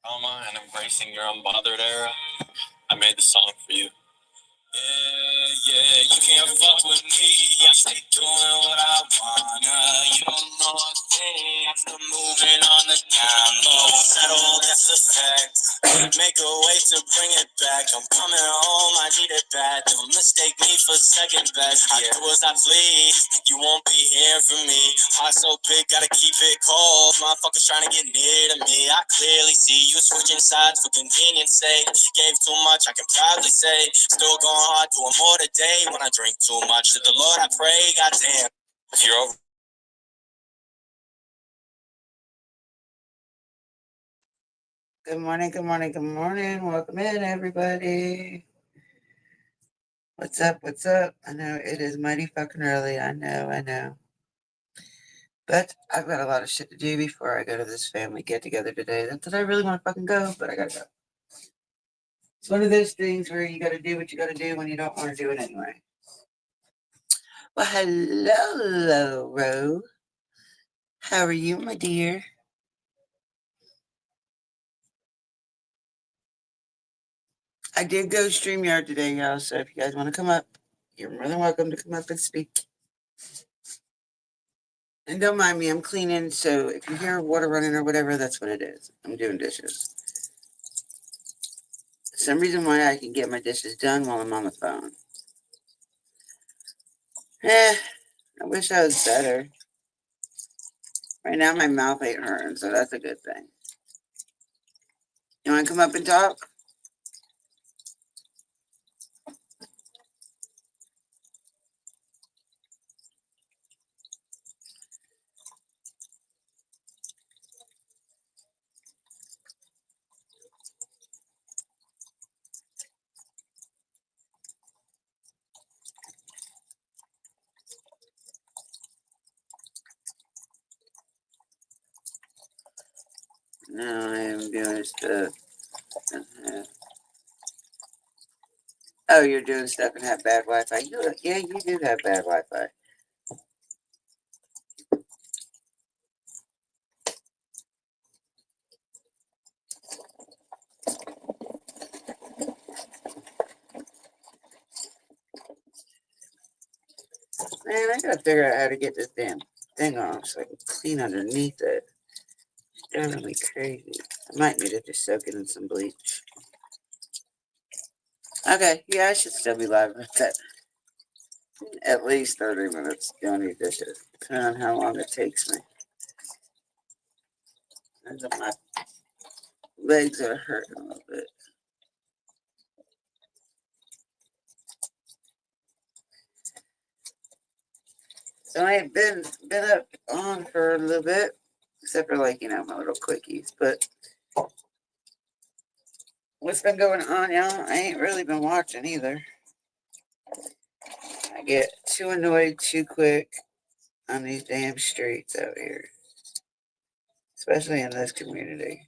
trauma and embracing your unbothered era, I made the song for you. Yeah, you can't fuck with me. I stay doing what I wanna. You don't know a thing. I'm still moving on the down low. Settle, that's the fact. Make a way to bring it back. I'm coming home, I need it back. Don't mistake me for second best. I do as I please. You won't be hearing from me. Heart so big, gotta keep it cold. Motherfuckers trying to get near to me. I clearly see you switching sides for convenience sake. Gave too much, I can proudly say. Still going hard, doing more today. When I drink too much, to the Lord I pray. Goddamn, if you're over. Good morning, good morning, good morning. Welcome in, everybody. What's up? What's up? I know it is mighty fucking early. I know. But I've got a lot of shit to do before I go to this family get together today. Not that I really want to fucking go, but I gotta go. It's one of those things where you gotta do what you gotta do when you don't want to do it anyway. Well, hello, Ro. How are you, my dear? I did go StreamYard today, y'all, so if you guys want to come up, you're more than welcome to come up and speak. And don't mind me, I'm cleaning, so if you hear water running or whatever, that's what it is. I'm doing dishes. Some reason why I can get my dishes done while I'm on the phone. I wish I was better. Right now my mouth ain't hurting, so that's a good thing. You want to come up and talk? No, I am doing stuff. Oh, you're doing stuff and have bad Wi-Fi. Yeah, you do have bad Wi-Fi. Man, I gotta figure out how to get this damn thing off so I can clean underneath it. It's driving me crazy. I might need to just soak it in some bleach. Okay, yeah, I should still be live with that. At least 30 minutes doing these dishes, depending on how long it takes me. And then my legs are hurting a little bit. So I ain't been up on for a little bit, except for like, my little quickies. But what's been going on, y'all? I ain't really been watching either. I get too annoyed too quick on these damn streets out here, especially in this community.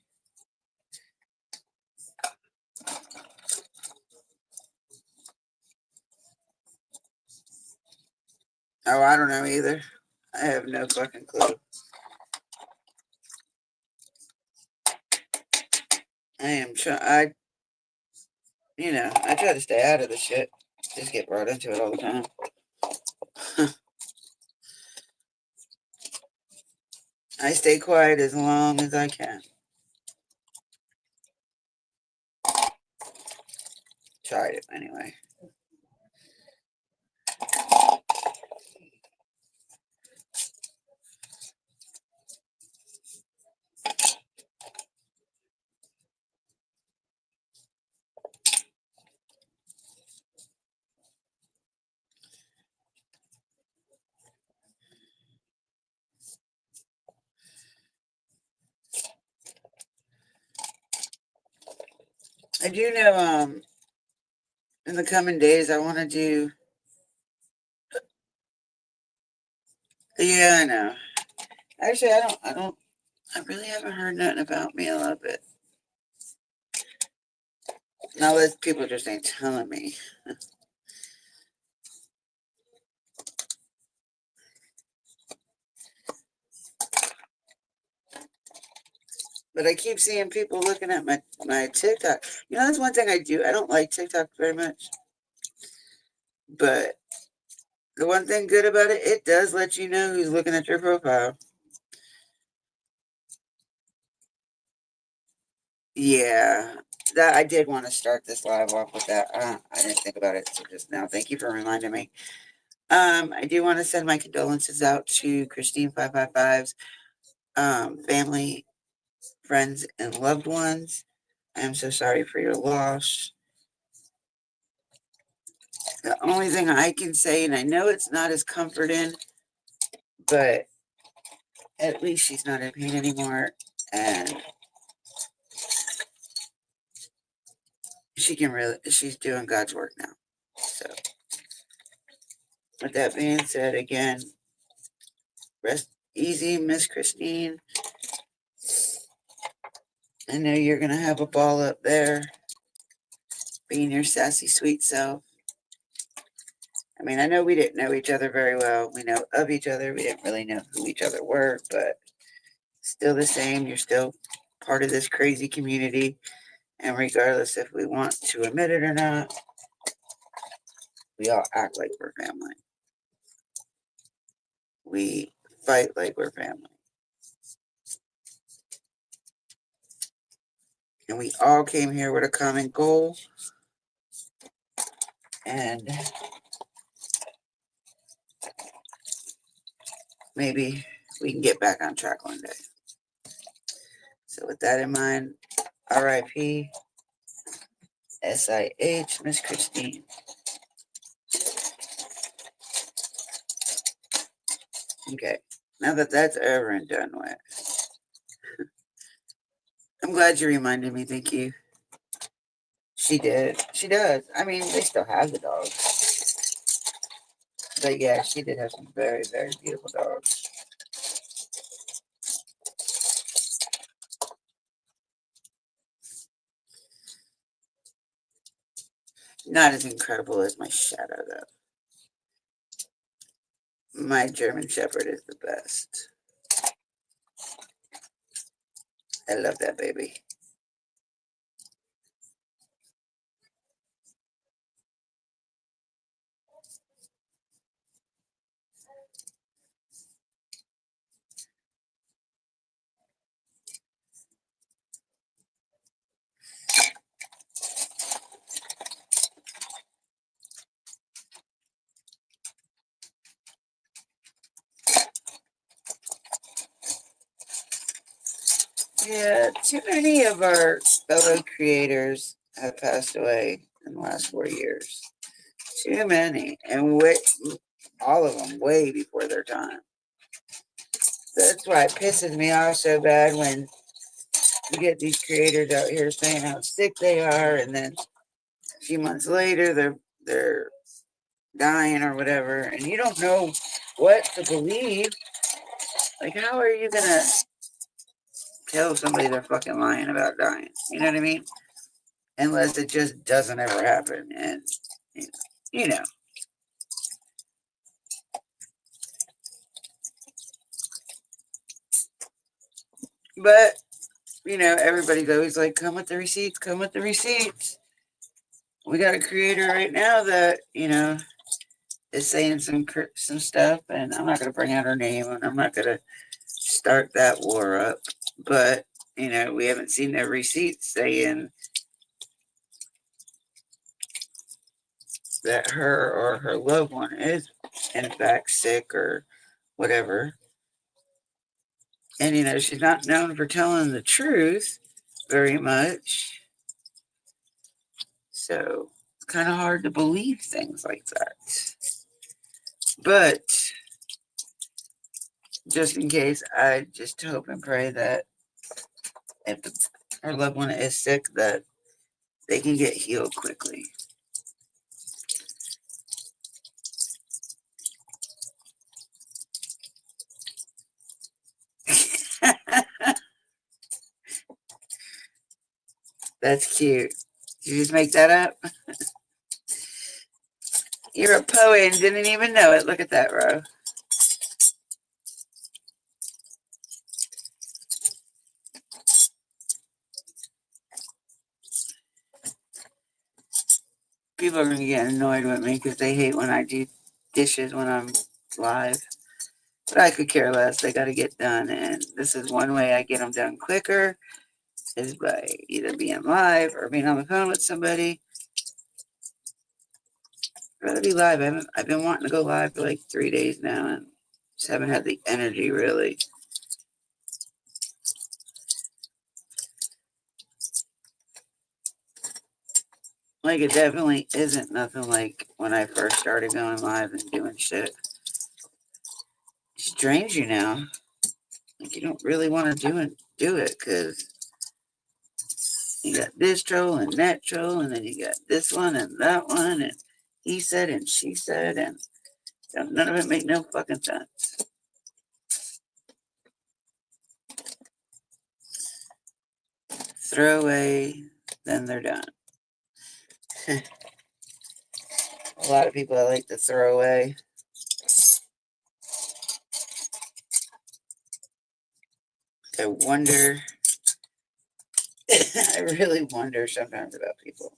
Oh, I don't know either. I have no fucking clue. I try to stay out of the shit. Just get brought into it all the time. I stay quiet as long as I can. Tried it anyway. I do know in the coming days I want to do. Yeah, I know. Actually, I really haven't heard nothing about me a little bit. Now that people just ain't telling me. But I keep seeing people looking at my TikTok. You know, that's one thing I do. I don't like TikTok very much. But the one thing good about it, it does let you know who's looking at your profile. Yeah, that I did want to start this live off with that. I didn't think about it until just now. Thank you for reminding me. I do want to send my condolences out to Christine 555's family, friends, and loved ones. I am so sorry for your loss. The only thing I can say, and I know it's not as comforting, but at least she's not in pain anymore, and she's doing God's work now. So, with that being said, again, rest easy, Miss Christine. I know you're gonna have a ball up there, being your sassy, sweet self. I mean, I know we didn't know each other very well. We know of each other. We didn't really know who each other were, but still the same. You're still part of this crazy community. And regardless if we want to admit it or not, we all act like we're family. We fight like we're family. And we all came here with a common goal. And maybe we can get back on track one day. So with that in mind, R.I.P. S.I.H. Miss Christine. Okay, now that that's over and done with, I'm glad you reminded me. Thank you. She did. She does. I mean, they still have the dogs. But yeah, she did have some very, very beautiful dogs. Not as incredible as my shadow, though. My German Shepherd is the best. I love that baby. Yeah, too many of our fellow creators have passed away in the last 4 years. Too many. And all of them way before their time. That's why it pisses me off so bad when you get these creators out here saying how sick they are, and then a few months later they're dying or whatever, and you don't know what to believe. Like, how are you gonna tell somebody they're fucking lying about dying? You know what I mean? Unless it just doesn't ever happen, and you know. But everybody's always like, "Come with the receipts, come with the receipts." We got a creator right now that is saying some stuff, and I'm not gonna bring out her name, and I'm not gonna start that war up. But we haven't seen the receipts saying that her or her loved one is in fact sick or whatever. And she's not known for telling the truth very much. So it's kind of hard to believe things like that. But just in case, I just hope and pray that if her loved one is sick, that they can get healed quickly. That's cute. Did you just make that up? You're a poet and didn't even know it. Look at that, Ro. People are going to get annoyed with me because they hate when I do dishes when I'm live. But I could care less. They got to get done. And this is one way I get them done quicker is by either being live or being on the phone with somebody. I'd rather be live. I've been wanting to go live for like 3 days now and just haven't had the energy really. Like, it definitely isn't nothing like when I first started going live and doing shit. It drains you now. Like, you don't really want to do it because you got this troll and that troll, and then you got this one and that one, and he said and she said, and none of it make no fucking sense. Throw away, then they're done. A lot of people I like to throw away. I wonder, I really wonder sometimes about people.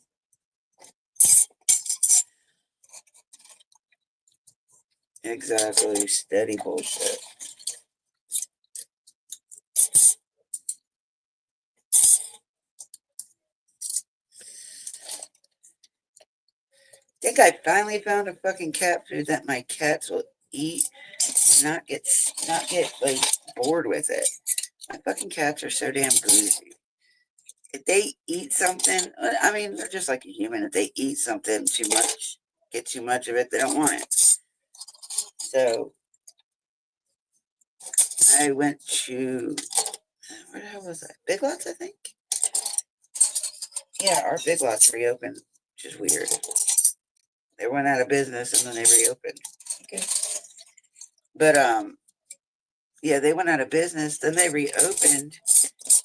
Exactly, steady bullshit. I think I finally found a fucking cat food that my cats will eat, not get like bored with it. My fucking cats are so damn bougie. If they eat something, I mean, they're just like a human. If they eat something too much, get too much of it, they don't want it. So I went to, where the hell was that? Big Lots, I think. Yeah, our Big Lots reopened, which is weird. They went out of business and then they reopened. Okay. But yeah, they went out of business, then they reopened,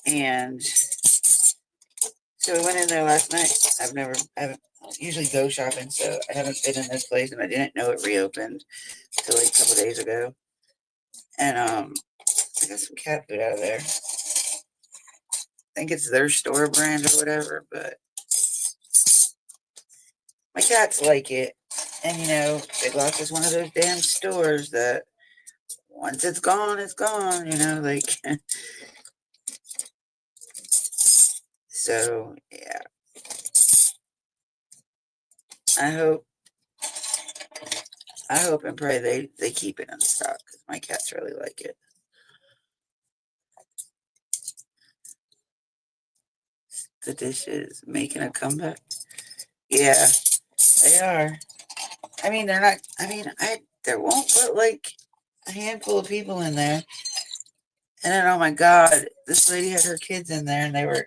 and so we went in there last night. I haven't usually go shopping, so I haven't been in this place, and I didn't know it reopened until like a couple days ago. And I got some cat food out of there. I think it's their store brand or whatever, but my cats like it. And you know, Big Lots is one of those damn stores that once it's gone, you know, like. So yeah, I hope and pray they keep it in stock because my cats really like it. The dishes making a comeback. Yeah, they are. I mean, they're not. I mean, there won't but like a handful of people in there. And then, oh my God, this lady had her kids in there and they were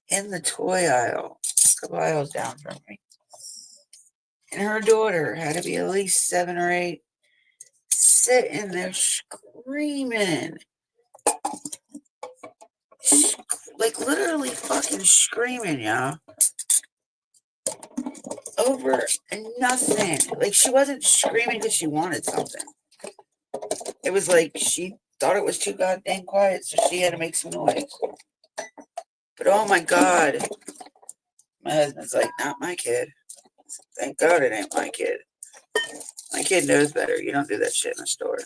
in the toy aisle, a couple aisles down from me. And her daughter had to be at least 7 or 8, sitting there screaming. Like literally fucking screaming, y'all. Over nothing. Like she wasn't screaming because she wanted something. It was like she thought it was too goddamn quiet, so she had to make some noise. But oh my God. My husband's like, not my kid. Thank God it ain't my kid. My kid knows better. You don't do that shit in a store.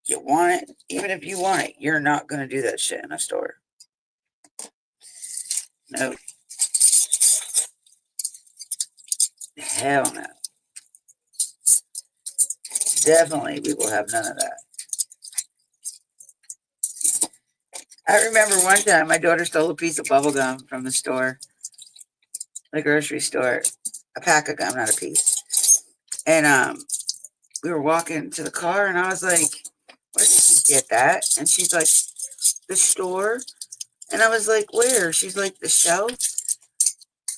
You want it, even if you want it, you're not going to do that shit in a store. No. Hell no. Definitely we will have none of that. I remember one time my daughter stole a piece of bubble gum from the store, the grocery store, a pack of gum, not a piece. And we were walking to the car, and I was like, "Where did you get that?" And she's like, "The store." And I was like, "Where?" She's like, "The shelf."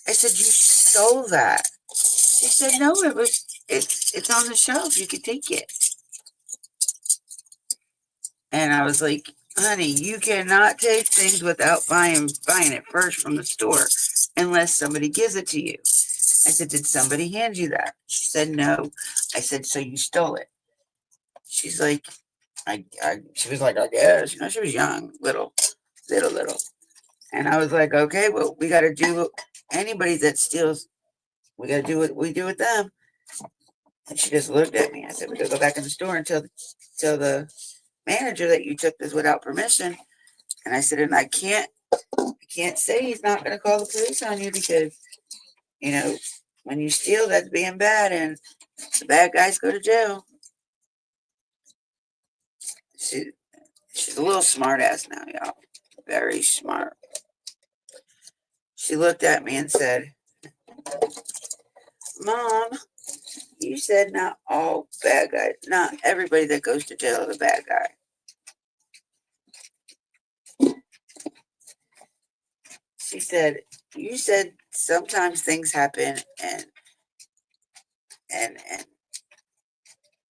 I said, "You stole that." She said, "No, it's on the shelf. You could take it." And I was like, "Honey, you cannot take things without buying it first from the store unless somebody gives it to you." I said, "Did somebody hand you that?" She said, "No." I said, "So you stole it?" She's like, she was like, "I guess." You know, she was young, little. And I was like, "Okay, well, we got to do Anybody that steals, we got to do what we do with them. And she just looked at me. I said, we got to go back in the store and tell the manager that you took this without permission. And I said, and I can't say he's not going to call the police on you because, you know, when you steal, that's being bad, and the bad guys go to jail. She's a little smart ass now, y'all. Very smart. She looked at me and said, Mom, you said not all bad guys, not everybody that goes to jail is a bad guy. She said, you said sometimes things happen and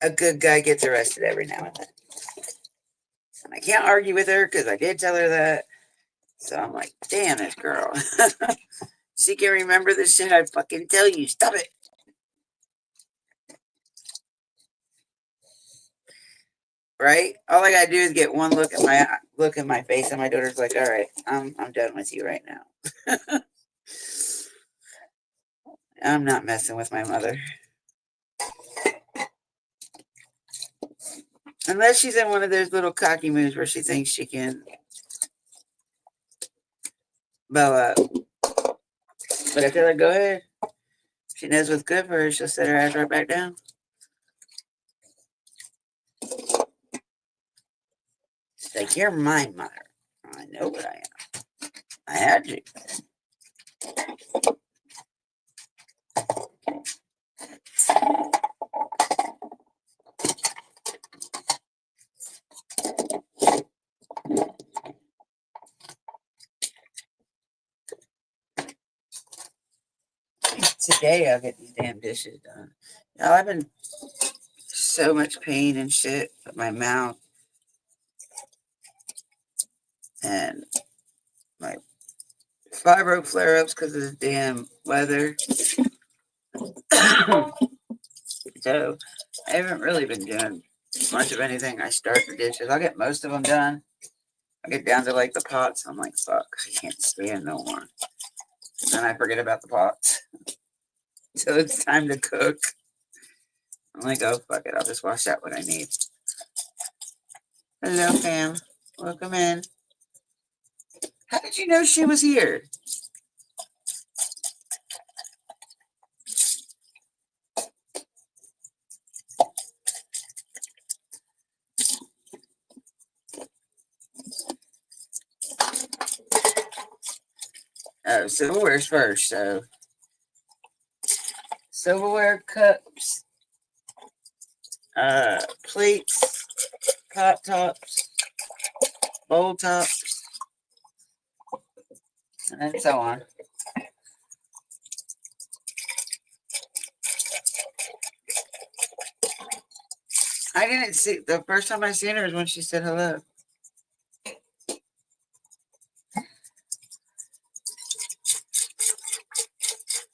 a good guy gets arrested every now and then. And I can't argue with her because I did tell her that. So I'm like, damn this girl. She can remember the shit I fucking tell you. Stop it. Right? All I gotta do is get one look in my face, and my daughter's like, all right, I'm done with you right now. I'm not messing with my mother. Unless she's in one of those little cocky moves where she thinks she can bow up. But I tell her, go ahead. She knows what's good for her. She'll set her ass right back down. She's like, you're my mother. I know what I am. I had you. Today I'll get these damn dishes done. Y'all, I've been so much pain and shit with my mouth and my fibro flare-ups because of the damn weather. So I haven't really been doing much of anything. I start the dishes. I'll get most of them done. I get down to like the pots. I'm like, fuck, I can't stand no more. And then I forget about the pots. So it's time to cook. I'm like, oh, fuck it. I'll just wash out what I need. Hello, fam. Welcome in. How did you know she was here? Oh, silverware's first. So silverware, cups, plates, pot tops, bowl tops, and so on. I didn't see, the first time I seen her is when she said hello.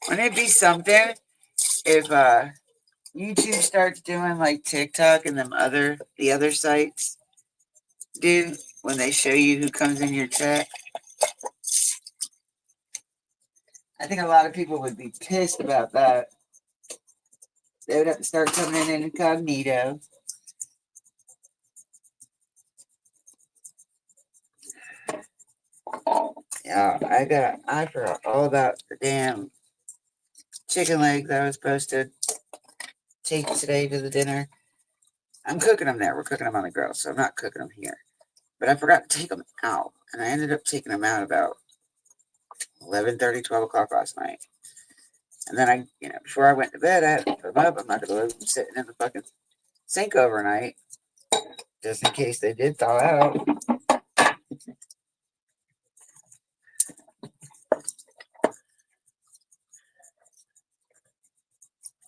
Wouldn't it be something if YouTube starts doing like TikTok and the other sites do when they show you who comes in your chat? I think a lot of people would be pissed about that. They would have to start coming in incognito. Yeah, I forgot all about the damn chicken legs I was supposed to take today to the dinner. I'm cooking them there. We're cooking them on the grill, so I'm not cooking them here. But I forgot to take them out, and I ended up taking them out about 11:30, 12 o'clock last night. And then before I went to bed, I had to put them up. I'm not going to leave them sitting in the fucking sink overnight, just in case they did thaw out.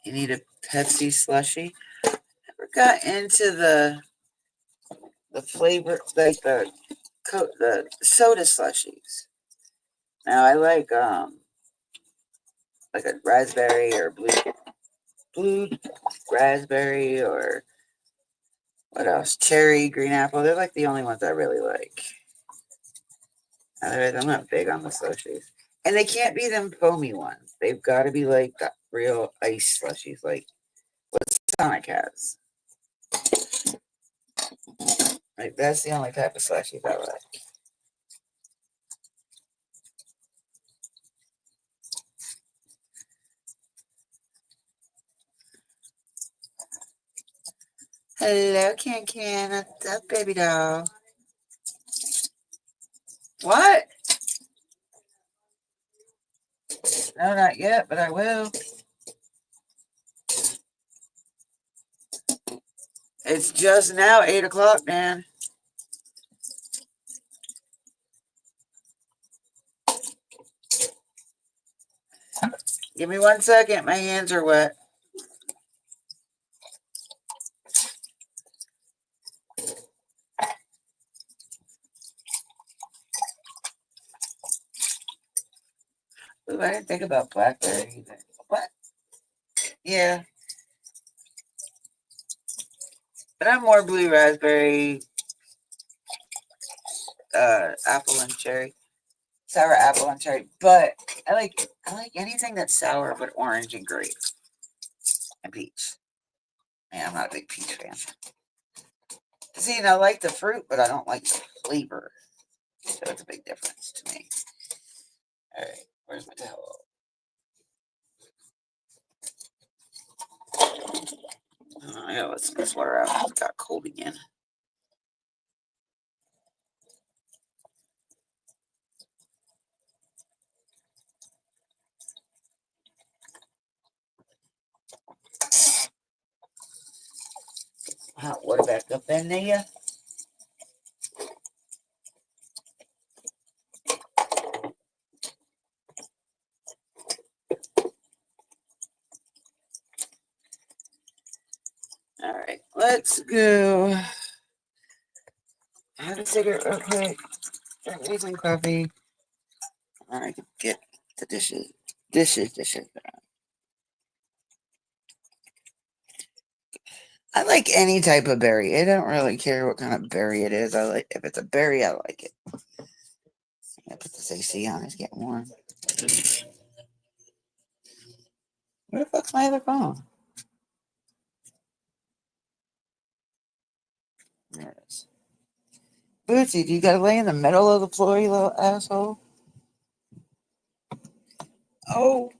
You need a Pepsi slushie. Never got into the flavor, like the soda slushies. Now I like a raspberry or blue raspberry, or what else? Cherry, green apple. They're like the only ones I really like. Otherwise, I'm not big on the slushies. And they can't be them foamy ones. They've got to be like the real ice slushies, like what Sonic has. Like that's the only type of slushies I like. Hello, Can. What's up, baby doll? What? No, not yet, but I will. It's just now 8 o'clock, man. Give me 1 second. My hands are wet. Ooh, I didn't think about blackberry either. What? Yeah, but I'm more blue raspberry, apple and cherry, sour apple and cherry. But I like anything that's sour, but orange and grape and peach. Yeah, I'm not a big peach fan. See, and I like the fruit, but I don't like the flavor. So it's a big difference to me. All right, where's my towel? Yeah, let's get this water out. It got cold again. Hot water back up in there. All right, let's go. Have a cigarette real quick. Drink me some coffee. All right, get the dishes. Dishes. I like any type of berry. I don't really care what kind of berry it is. I like if it's a berry, I like it. I put this AC on. It's getting warm. Where the fuck's my other phone? There it is. Bootsy, do you gotta lay in the middle of the floor, you little asshole? Oh,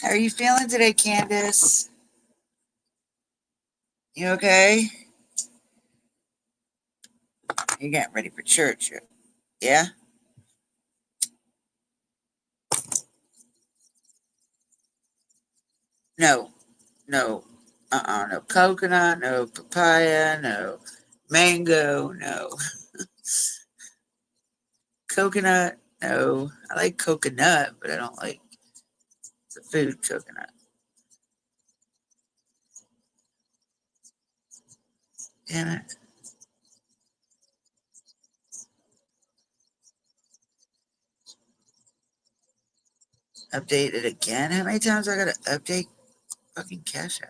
how are you feeling today, Candace? You okay? You're getting ready for church, yeah? No, no, no coconut, no papaya, no mango, no coconut, no. I like coconut, but I don't like the food coconut. Damn it. Update it again? How many times I gotta update fucking Cash App?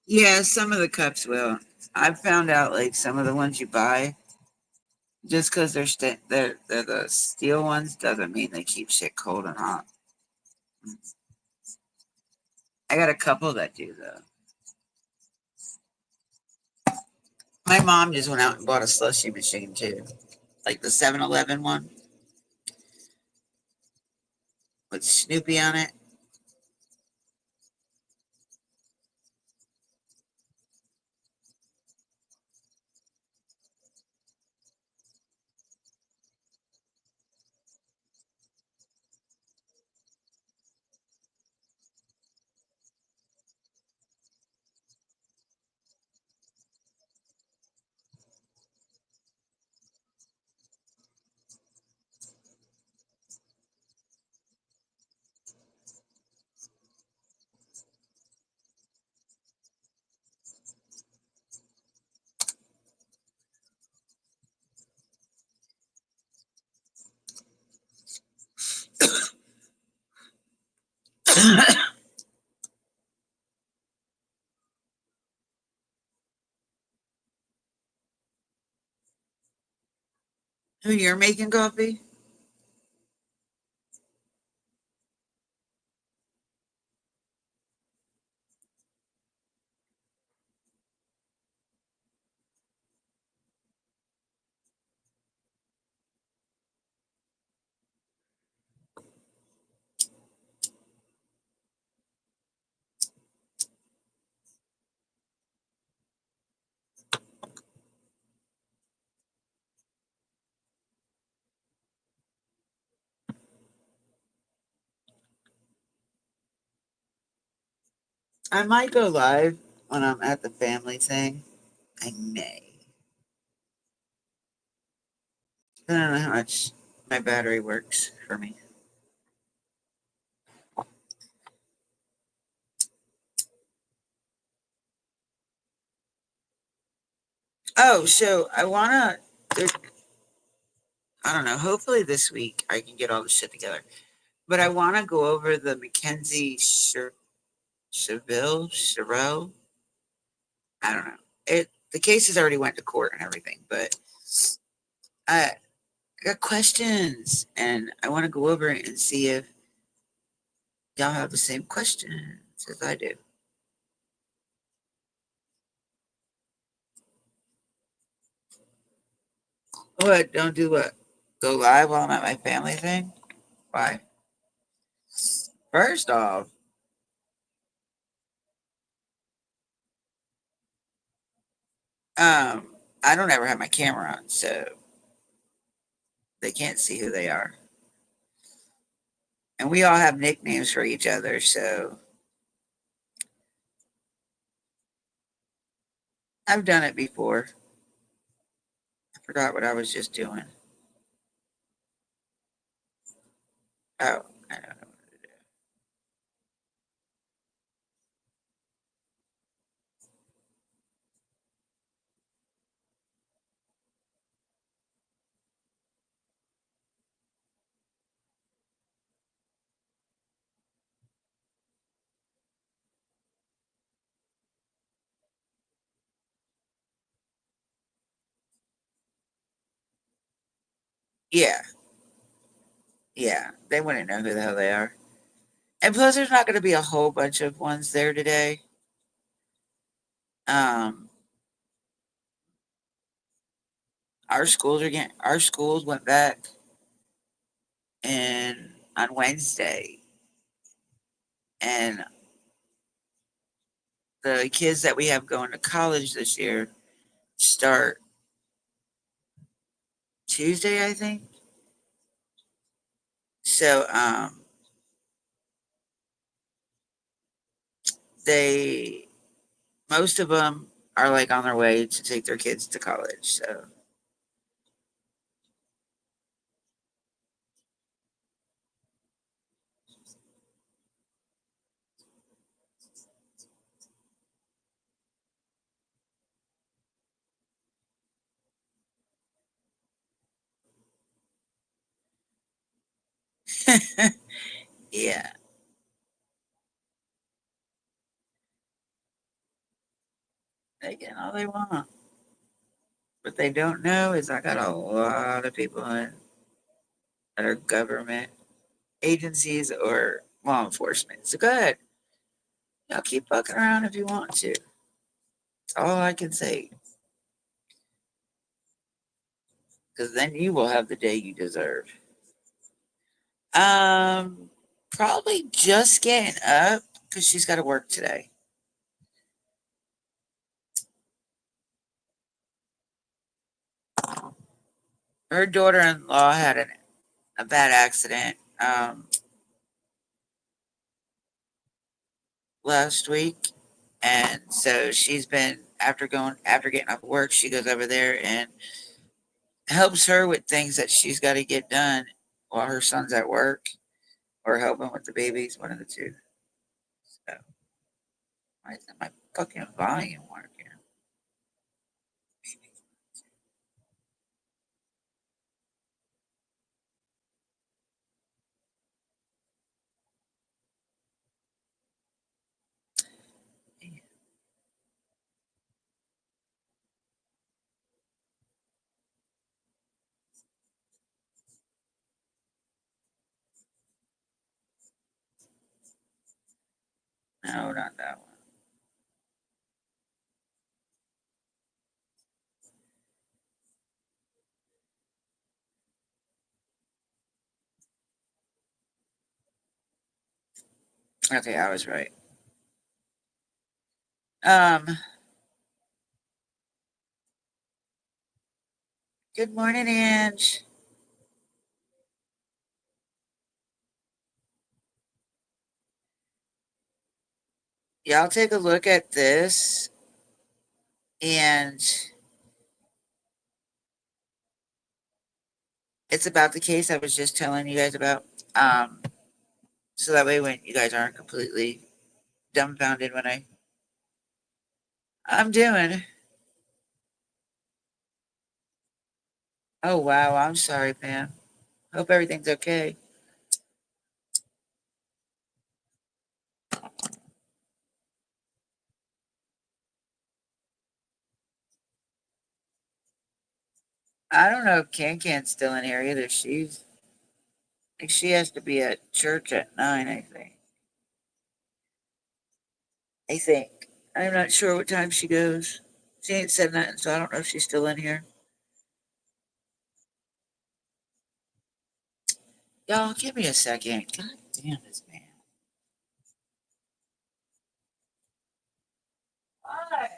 Yeah, some of the cups will. I've found out like some of the ones you buy, just because they're the steel ones, doesn't mean they keep shit cold and hot. I got a couple that do though. My mom just went out and bought a slushy machine too, like the 7-Eleven one with Snoopy on it. Who, you're making coffee? I might go live when I'm at the family thing. I may. I don't know how much my battery works for me. Oh, so I wanna. I don't know. Hopefully this week I can get all the shit together. But I want to go over the Mackenzie Chevelle. I don't know. The case has already went to court and everything, but I got questions and I want to go over it and see if y'all have the same questions as I do. What? Don't do what? Go live while I'm at my family thing? Why? First off, I don't ever have my camera on, so they can't see who they are. And we all have nicknames for each other, so I've done it before. I forgot what I was just doing. Oh, I don't know. Yeah, yeah. They wouldn't know who the hell they are. And plus, there's not going to be a whole bunch of ones there today. Um, our schools went back and on Wednesday, and the kids that we have going to college this year start Tuesday, I think. So, they most of them are like on their way to take their kids to college. So, yeah, they get all they want. What they don't know is I got a lot of people in that are government agencies or law enforcement. So go ahead. Y'all keep fucking around if you want to. That's all I can say. Because then you will have the day you deserve. Um, Probably just getting up because she's got to work today. Her daughter-in-law had a bad accident last week, and so she's been after getting off work, she goes over there and helps her with things that she's got to get done while her son's at work or helping with the babies, one of the two. So why isn't my fucking volume working? No, not that one. Okay, I was right. Good morning, Ange. Y'all take a look at this, and it's about the case I was just telling you guys about. So that way when you guys aren't completely dumbfounded when I'm doing. Oh wow, I'm sorry, Pam. Hope everything's okay. I don't know if Can's still in here either. I think she has to be at church at 9, I think. I think. I'm not sure what time she goes. She ain't said nothing, so I don't know if she's still in here. Y'all, give me a second. God damn this man. What?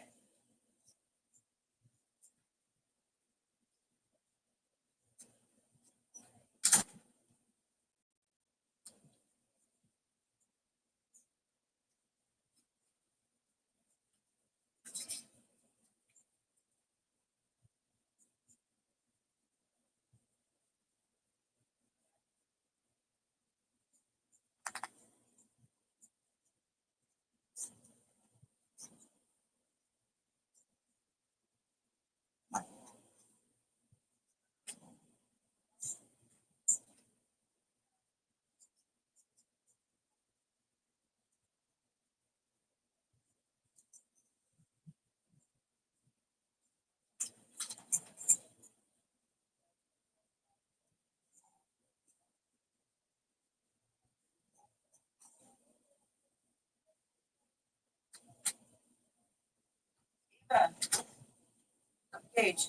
Gage,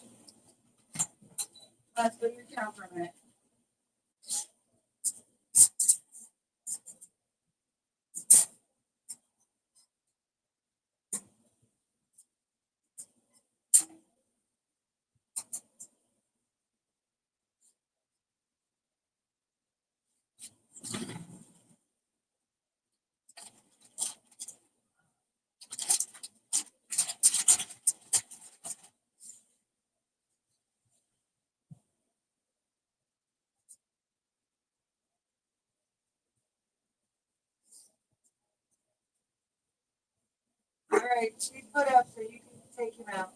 let's go to your town for a minute. All right, she's put up so you can take him out.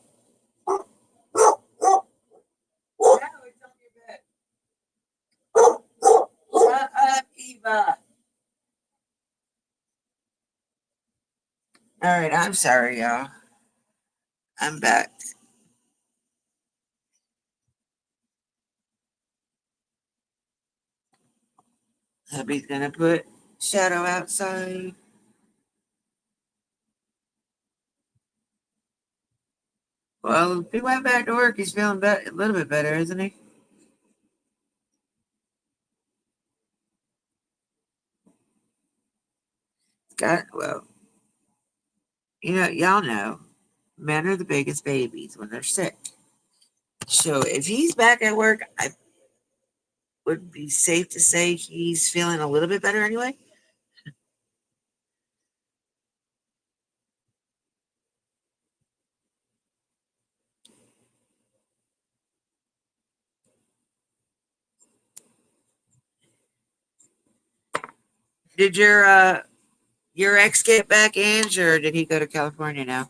No, it's on your bed. Shut up, Eva. All right, I'm sorry, y'all. I'm back. Hubby's gonna put Shadow outside. Well, he went back to work. He's feeling a little bit better, isn't he? Well, y'all know, men are the biggest babies when they're sick. So if he's back at work, I would be safe to say he's feeling a little bit better anyway. Did your ex get back, Ange, or did he go to California now?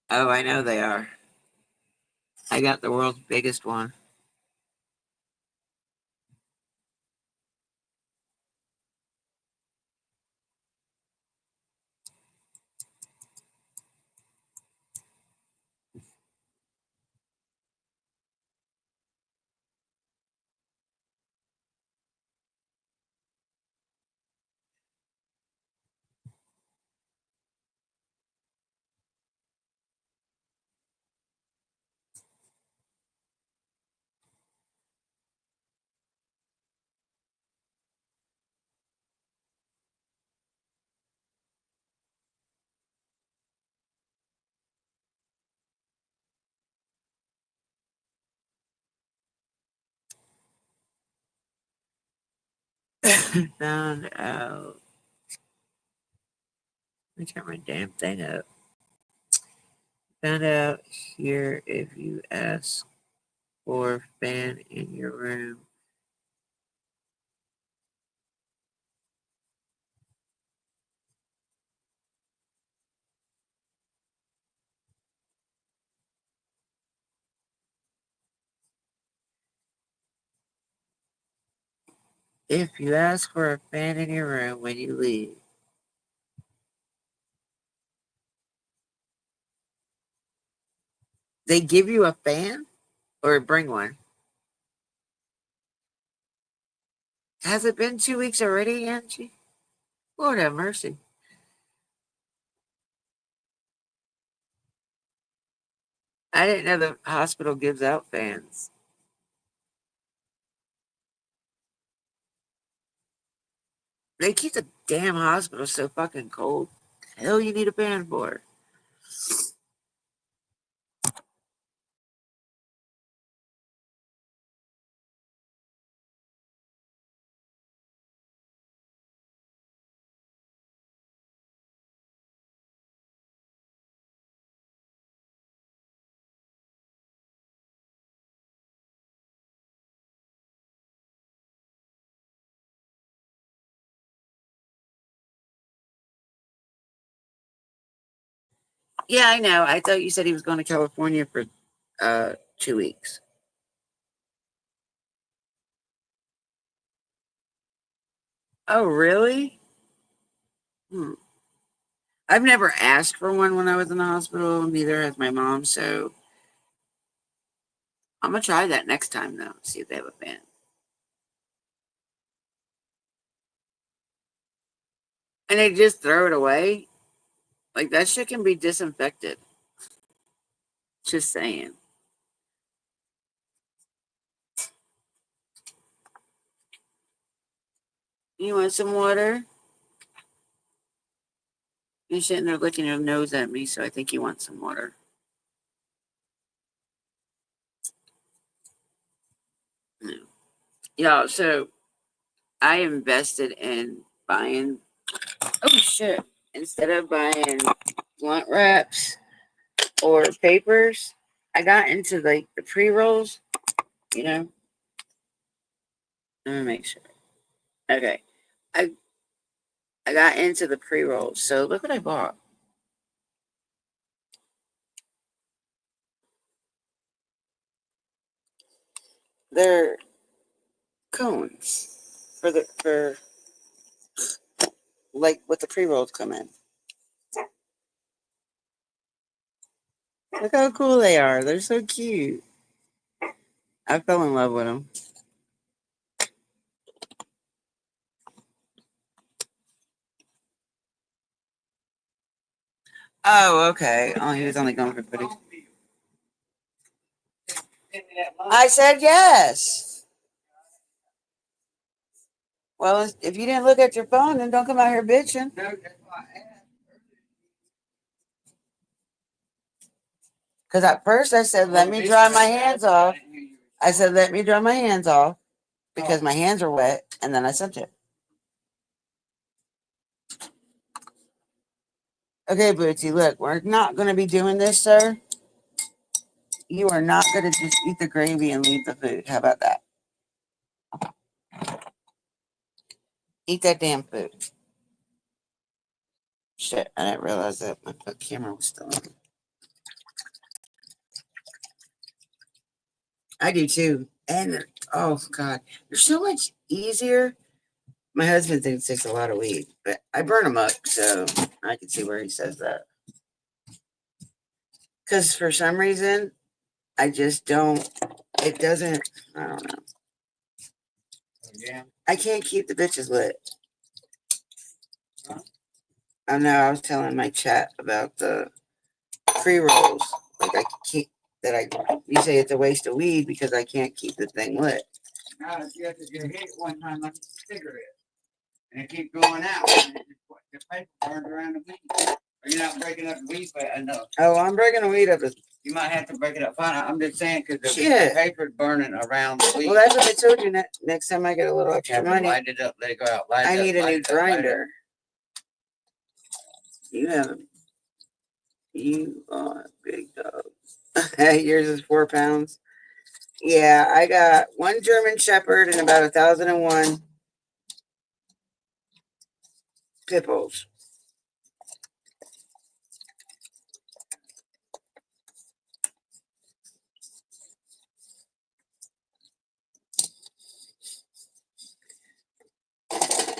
Oh, I know they are. I got the world's biggest one. Found out. Let me turn my damn thing up. Found out here if you ask for a fan in your room. If you ask for a fan in your room when you leave, they give you a fan or bring one. Has it been 2 weeks already, Angie? Lord have mercy. I didn't know the hospital gives out fans. They keep the damn hospital so fucking cold. Hell, you need a fan for. Yeah, I know. I thought you said he was going to California for 2 weeks. Oh, really? I've never asked for one when I was in the hospital. Neither has my mom. So I'm gonna try that next time, though. See if they have a fan. And they just throw it away. Like that shit can be disinfected. Just saying. You want some water? You're sitting there licking your nose at me, so I think you want some water. No. Yeah, so I invested in buying, oh shit, instead of buying blunt wraps or papers, I got into like the pre-rolls, you know. Let me make sure. Okay. I I got into the pre-rolls. So look what I bought. They're cones for like what the pre-rolls come in. Look how cool they are. They're so cute. I fell in love with them. Oh, okay. Oh, he was only going for 30. I said yes. Well, if you didn't look at your phone, then don't come out here bitching. Because at first I said, let me dry my hands off. I said, let me dry my hands off because my hands are wet. And then I sent it. Okay, Bootsy, look, we're not going to be doing this, sir. You are not going to just eat the gravy and leave the food. How about that? Eat that damn food. Shit, I didn't realize that my camera was still on. I do too. And, oh, God, they're so much easier. My husband thinks it takes a lot of weed, but I burn them up, so I can see where he says that. Because for some reason, I just don't, it doesn't, I don't know. Yeah. I can't keep the bitches lit. I know I was telling my chat about the pre-rolls. Like I can't, that you say it's a waste of weed because I can't keep the thing lit. No, you have to get hit one time like a cigarette. And it keeps going out. And the paper burns around the weed. Are you not breaking up the weed enough? Oh, I'm breaking the weed up as You might have to break it up. Fine, I'm just saying because the paper's burning around the Well, that's what I told you. Next time I get a little extra money, light it up, let it go out. I need a new grinder. You are a big dog. Yours is 4 pounds. Yeah, I got one German Shepherd and about 1,001 pit bulls.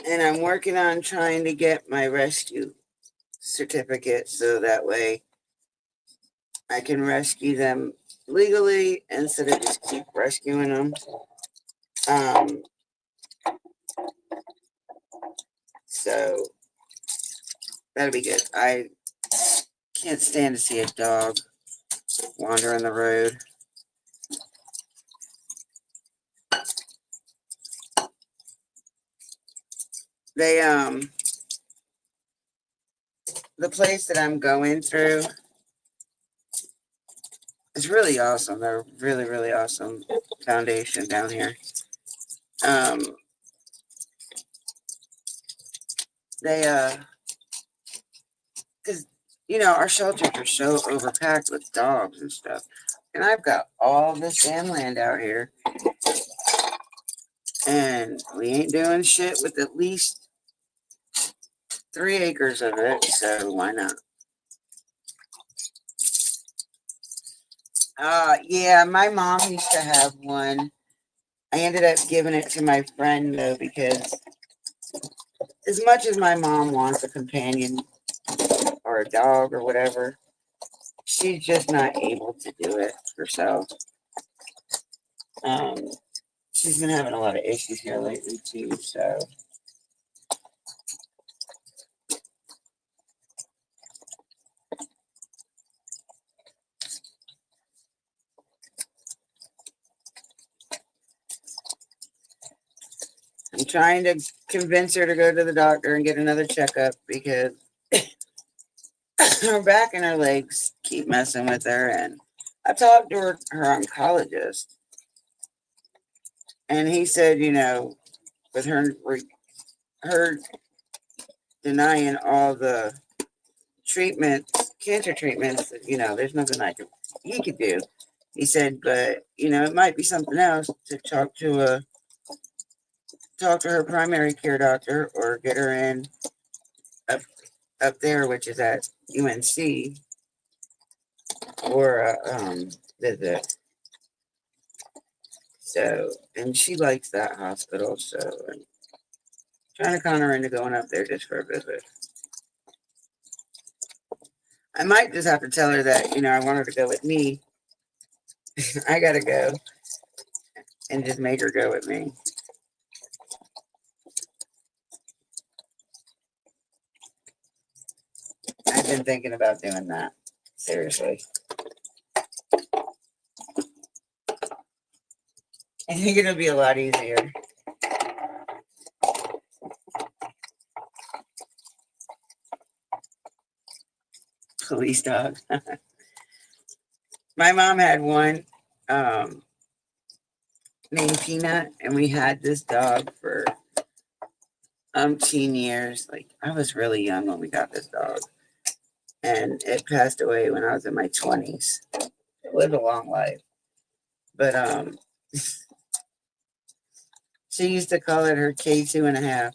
And I'm working on trying to get my rescue certificate so that way I can rescue them legally instead of just keep rescuing them. So that'll be good. I can't stand to see a dog wandering the road. They the place that I'm going through is really awesome. They're really, really awesome foundation down here. They because our shelters are so overpacked with dogs and stuff. And I've got all this damn land out here. And we ain't doing shit with at least 3 acres of it, so why not? Yeah, my mom used to have one. I ended up giving it to my friend though, because as much as my mom wants a companion or a dog or whatever, she's just not able to do it herself. She's been having a lot of issues here lately too, so. I'm trying to convince her to go to the doctor and get another checkup because her back and her legs keep messing with her. And I talked to her oncologist, and he said, with her denying all the treatments, cancer treatments, there's nothing he could do. He said, but it might be something else to talk to her primary care doctor or get her in up there, which is at UNC, or visit. So, and she likes that hospital, so I'm trying to con her into going up there just for a visit. I might just have to tell her that, I want her to go with me. I gotta go and just make her go with me. I've been thinking about doing that. Seriously. I think it'll be a lot easier. Police dog. My mom had one named Peanut, and we had this dog for umpteen years. Like, I was really young when we got this dog, and it passed away when I was in my 20s. It lived a long life, but she used to call it her K2.5.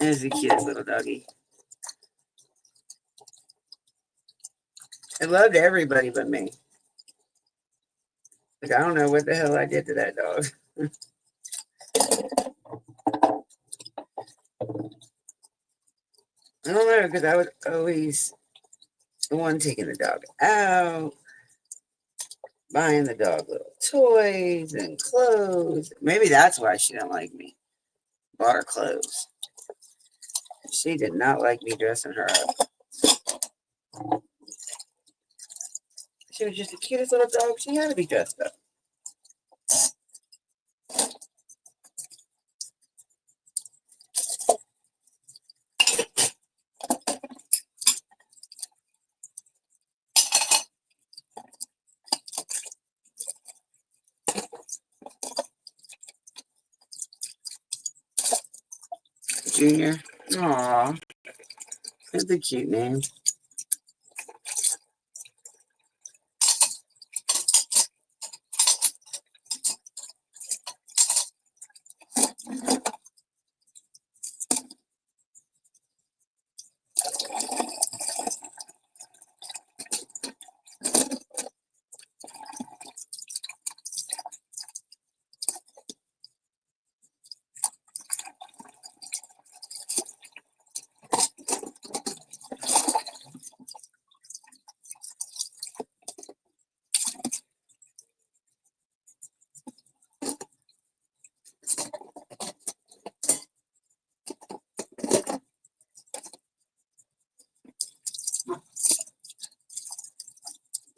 It was the cutest little doggy. It loved everybody but me. Like, I don't know what the hell I did to that dog. I don't know, because I was always the one taking the dog out, buying the dog little toys and clothes. Maybe that's why she didn't like me. Bought her clothes. She did not like me dressing her up. She was just the cutest little dog. She had to be dressed up. Junior. Aw, that's a cute name.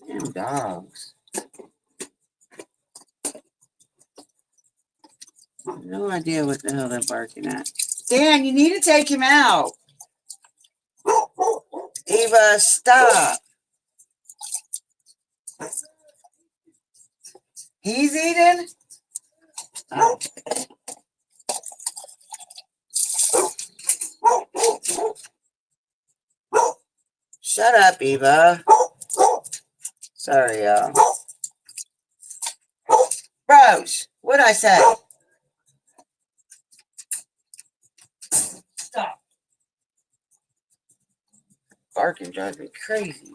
Damn dogs. No idea what the hell they're barking at. Dan, you need to take him out. Eva, stop. He's eating? Oh. Shut up, Eva. Sorry, y'all. Rose, what'd I say? Stop. Barking drives me crazy.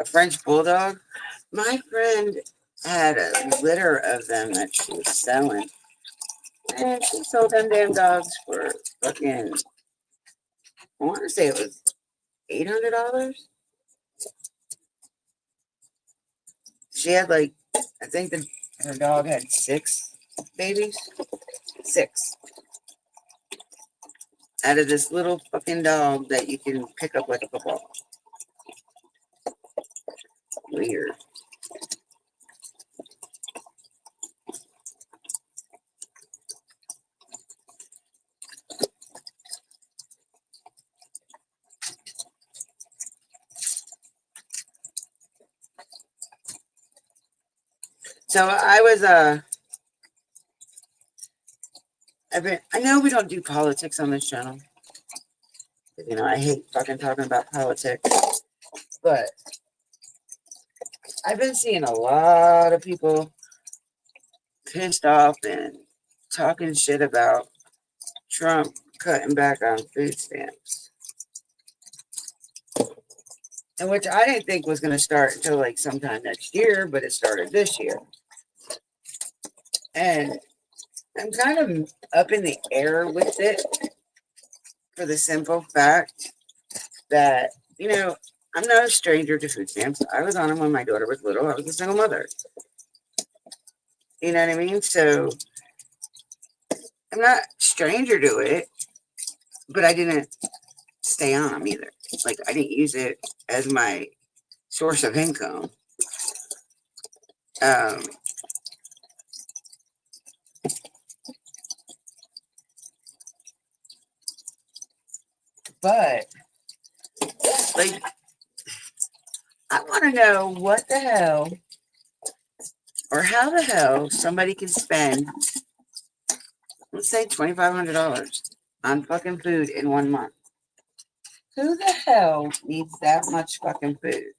A French bulldog? My friend had a litter of them that she was selling. And she sold them damn dogs for fucking, I want to say it was $800. She had like, I think her dog had 6 babies. 6. Out of this little fucking dog that you can pick up like a football. Weird. So I was I know we don't do politics on this channel. You know, I hate fucking talking about politics. But I've been seeing a lot of people pissed off and talking shit about Trump cutting back on food stamps. And which I didn't think was going to start until like sometime next year, but it started this year. And I'm kind of up in the air with it for the simple fact that, you know, I'm not a stranger to food stamps. I was on them when my daughter was little. I was a single mother. You know what I mean? So I'm not a stranger to it, but I didn't stay on them either. Like, I didn't use it as my source of income. But, like, I want to know what the hell or how the hell somebody can spend, let's say, $2,500 on fucking food in 1 month. Who the hell needs that much fucking food?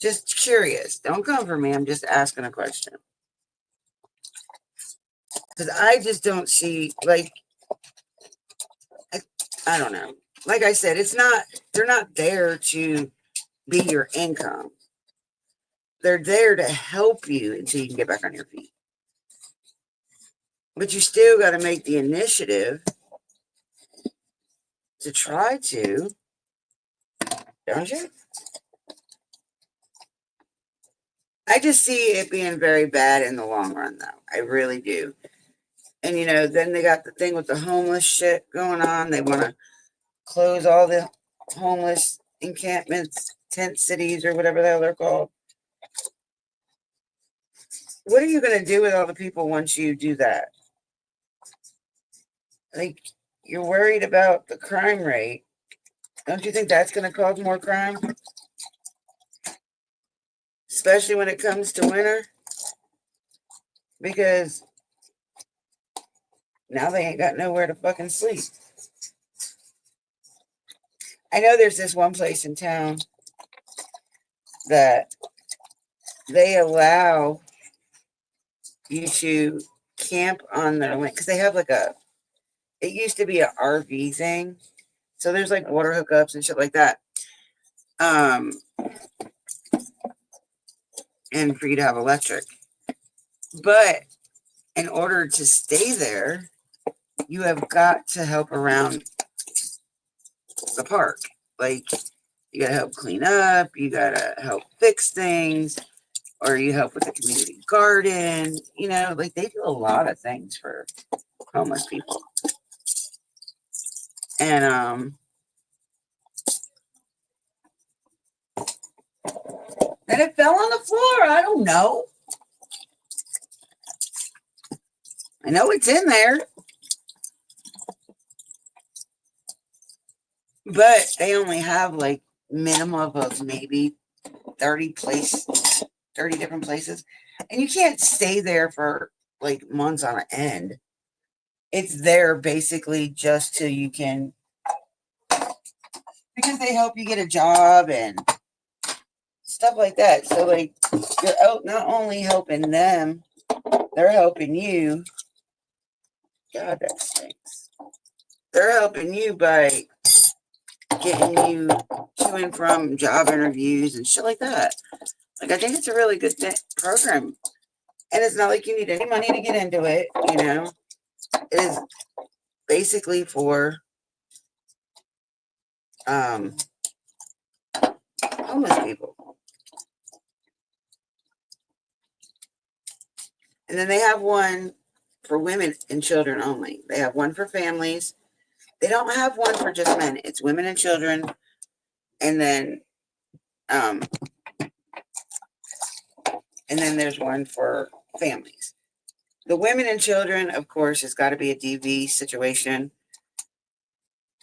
Just curious. Don't come for me. I'm just asking a question. Because I just don't see, like, I don't know. Like I said, they're not there to be your income. They're there to help you until you can get back on your feet. But you still got to make the initiative to try to, don't you? I just see it being very bad in the long run, though. I really do. And, you know, then they got the thing with the homeless shit going on. They want to close all the homeless encampments, tent cities, or whatever the hell they're called. What are you going to do with all the people once you do that? Like, you're worried about the crime rate. Don't you think that's going to cause more crime? Especially when it comes to winter? because now they ain't got nowhere to fucking sleep. I know there's this one place in town that they allow you to camp on their land because they have like it used to be an RV thing. So there's like water hookups and shit like that. And for you to have electric. But in order to stay there, you have got to help around the park. Like, you got to help clean up, you got to help fix things, or you help with the community garden. You know, like they do a lot of things for homeless people. And then it fell on the floor. I don't know. I know it's in there. But they only have like minimum of maybe 30 different places. And you can't stay there for like months on end. It's there basically just till you can, because they help you get a job and stuff like that. So like you're out not only helping them, they're helping you. God, that stinks. They're helping you by getting you to and from job interviews and shit like that. Like, I think it's a really good program. And it's not like you need any money to get into it, you know. It is basically for homeless people. And then they have one for women and children only. They have one for families. They don't have one for just men. It's women and children. And then there's one for families. The women and children, of course, has got to be a DV situation.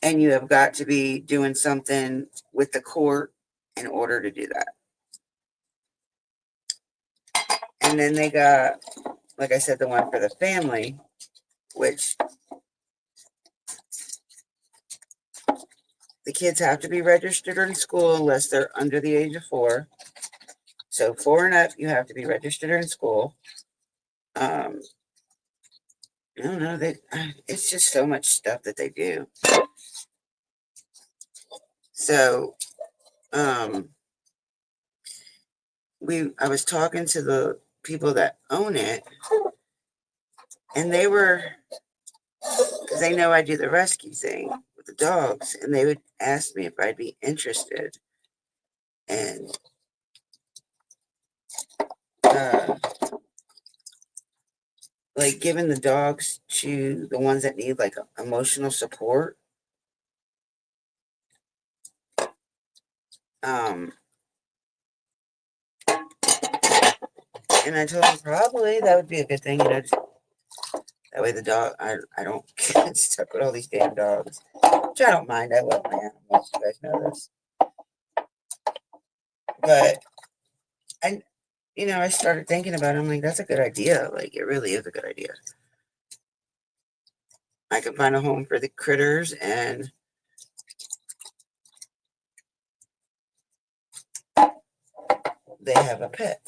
And you have got to be doing something with the court in order to do that. And then they got, like I said, the one for the family, which the kids have to be registered in school unless they're under the age of 4. So 4 and up, you have to be registered in school. I don't know. It's just so much stuff that they do. So, I was talking to the people that own it, and they were, because they know I do the rescue thing with the dogs, and they would ask me if I'd be interested in like giving the dogs to the ones that need like emotional support. And I told them probably that would be a good thing, you know. That way the dog, I don't get stuck with all these damn dogs. Which I don't mind. I love my animals. You guys know this. But I started thinking about it. I'm like, that's a good idea. Like, it really is a good idea. I can find a home for the critters and they have a pet.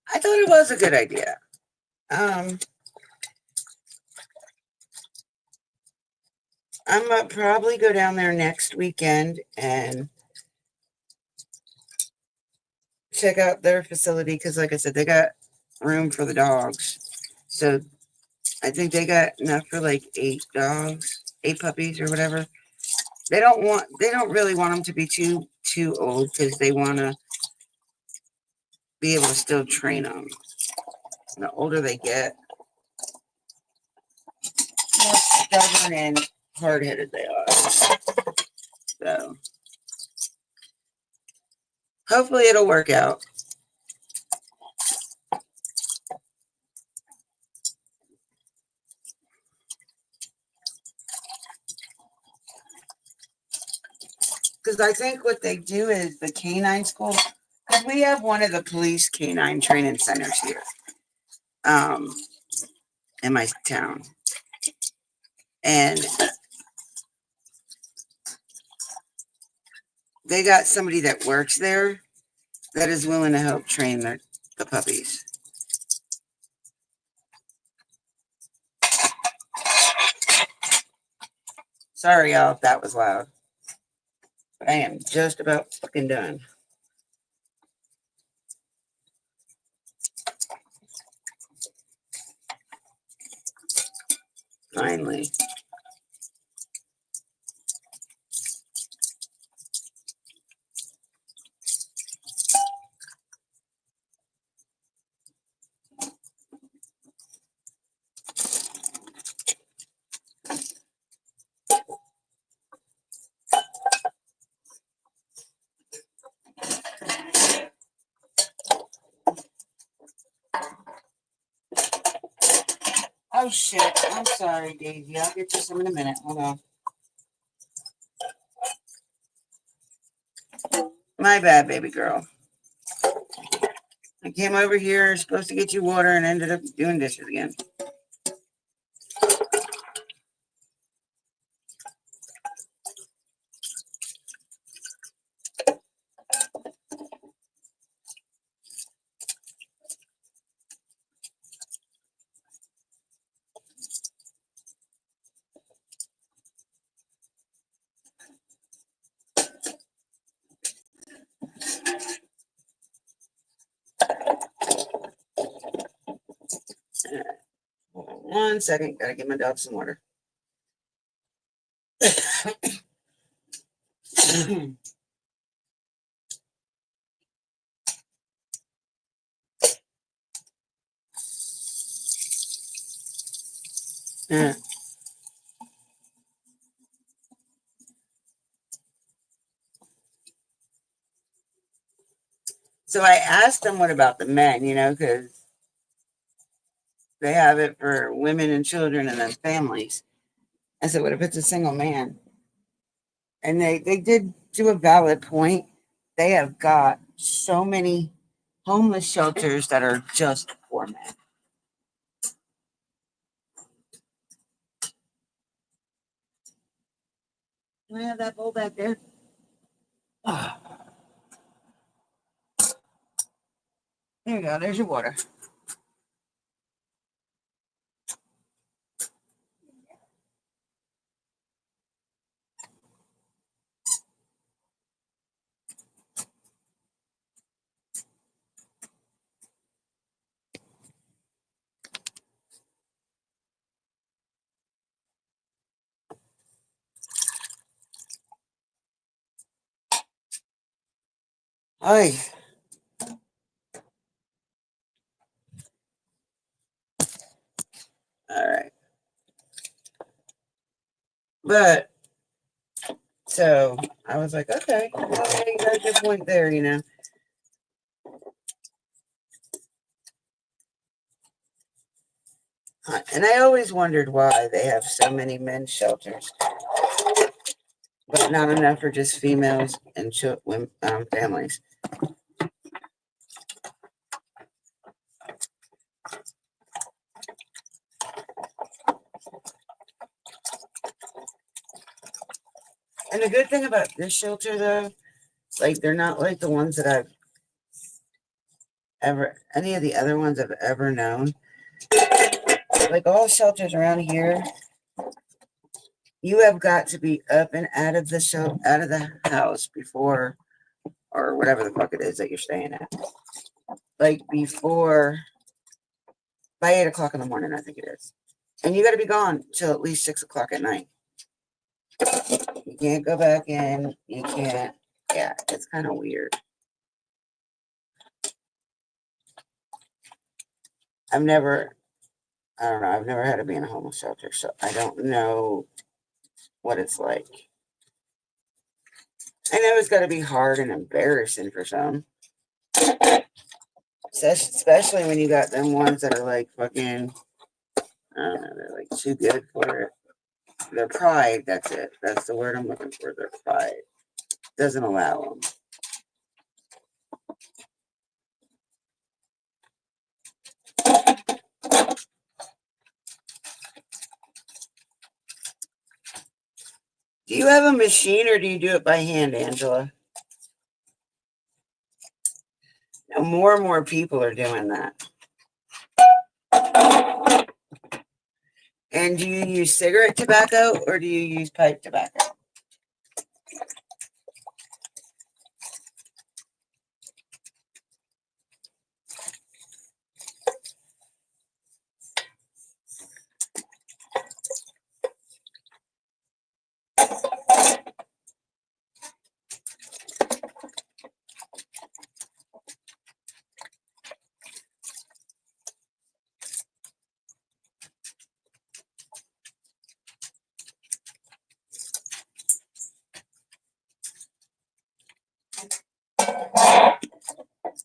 I thought it was a good idea. I'm gonna probably go down there next weekend and check out their facility because, like I said, they got room for the dogs. So I think they got enough for like 8 dogs, 8 puppies or whatever. They don't really want them to be too old because they want to be able to still train them. And the older they get, more stubborn and hard-headed they are. So hopefully it'll work out. Because I think what they do is the canine school, because we have one of the police canine training centers here in my town. And they got somebody that works there that is willing to help train the puppies. Sorry, y'all, if that was loud. But I am just about fucking done. Finally. Oh shit. I'm sorry, Daisy. I'll get you some in a minute. Hold on. My bad, baby girl. I came over here, supposed to get you water, and ended up doing dishes again. Hold on 1 second. Gotta give my dog some water. So I asked them, what about the men, because they have it for women and children and then families. I said, what if it's a single man? And they did do a valid point. They have got so many homeless shelters that are just for men. Can I have that bowl back there? Oh, there you go. There's your water. Hi. All right. But so I was like, okay, well, yeah, you got a good point there, And I always wondered why they have so many men's shelters, but not enough for just females and families. And the good thing about this shelter, though, like they're not like the ones that any of the other ones I've ever known. Like all shelters around here, you have got to be up and out of the house before, or whatever the fuck it is that you're staying at. Like before, by 8 o'clock in the morning, I think it is. And you got to be gone till at least 6 o'clock at night. You can't go back in. You can't. Yeah, it's kind of weird. I don't know. I've never had to be in a homeless shelter, so I don't know what it's like. I know it's got to be hard and embarrassing for some. Especially when you got them ones that are like fucking, I don't know, they're like too good for it. Their pride, that's it. That's the word I'm looking for. Their pride doesn't allow them. Do you have a machine or do you do it by hand, Angela? Now, more and more people are doing that. And do you use cigarette tobacco or do you use pipe tobacco?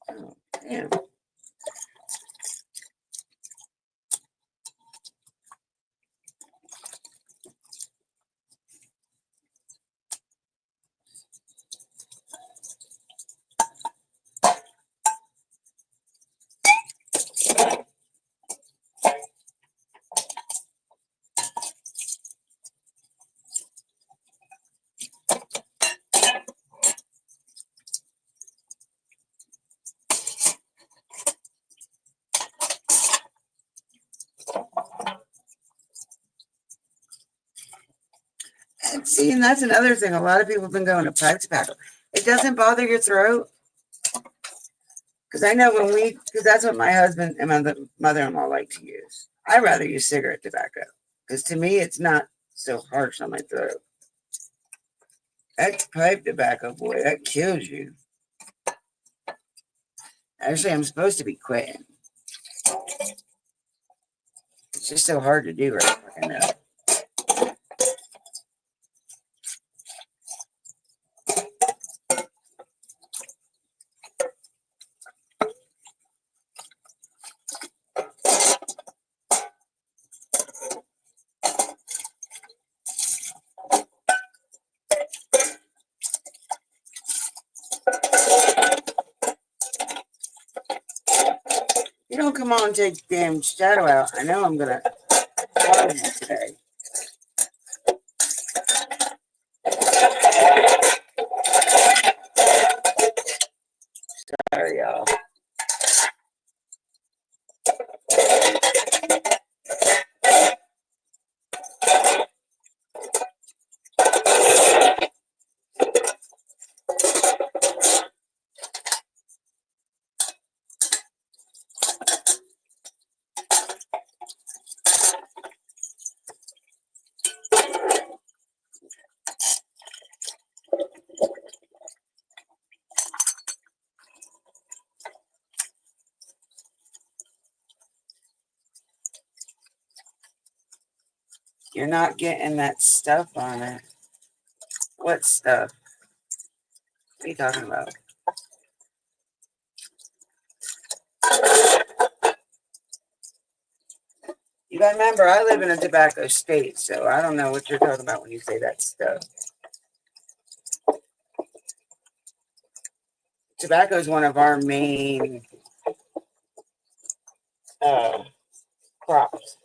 Oh, damn. And see, and that's another thing. A lot of people have been going to pipe tobacco. It doesn't bother your throat. Because I know because that's what my husband and my mother-in-law like to use. I'd rather use cigarette tobacco. Because to me, it's not so harsh on my throat. That pipe tobacco, boy, that kills you. Actually, I'm supposed to be quitting. It's just so hard to do right now. You don't come on and take the damn shadow out. I know I'm going to farm him today. Sorry, y'all. You're not getting that stuff on it. What stuff? What are you talking about? You gotta remember, I live in a tobacco state, so I don't know what you're talking about when you say that stuff. Tobacco is one of our main crops.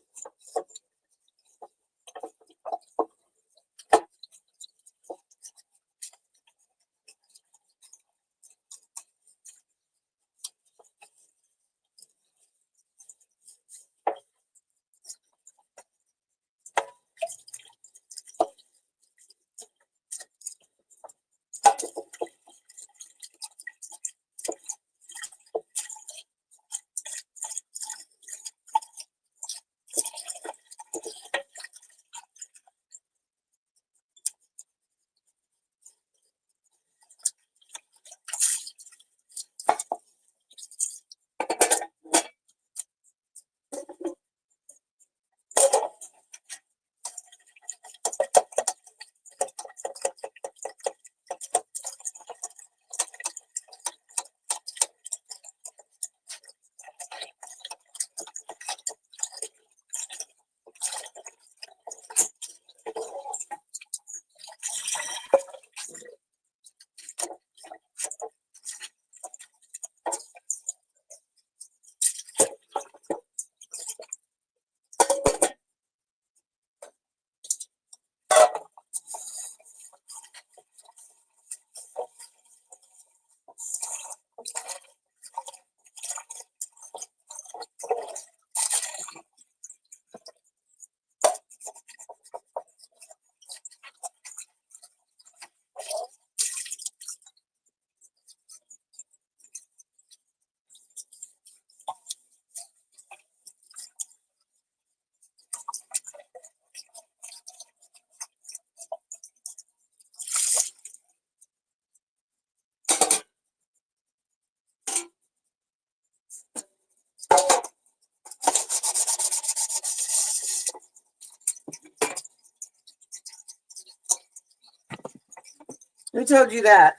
Who told you that?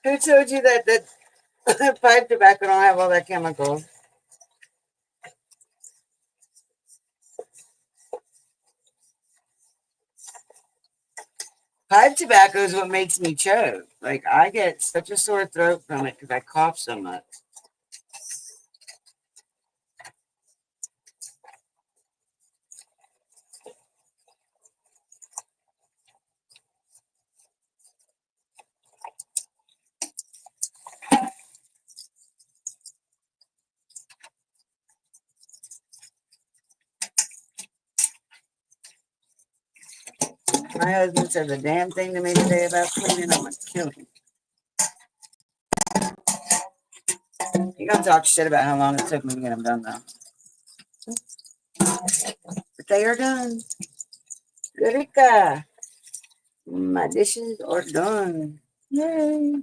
Who told you that pipe tobacco don't have all that chemical? Pipe tobacco is what makes me choke. Like, I get such a sore throat from it because I cough so much. My husband said the damn thing to me today about cleaning. I'm going to kill him. You're going to talk shit about how long it took me to get them done, though. But they are done. Rika, my dishes are done. Yay.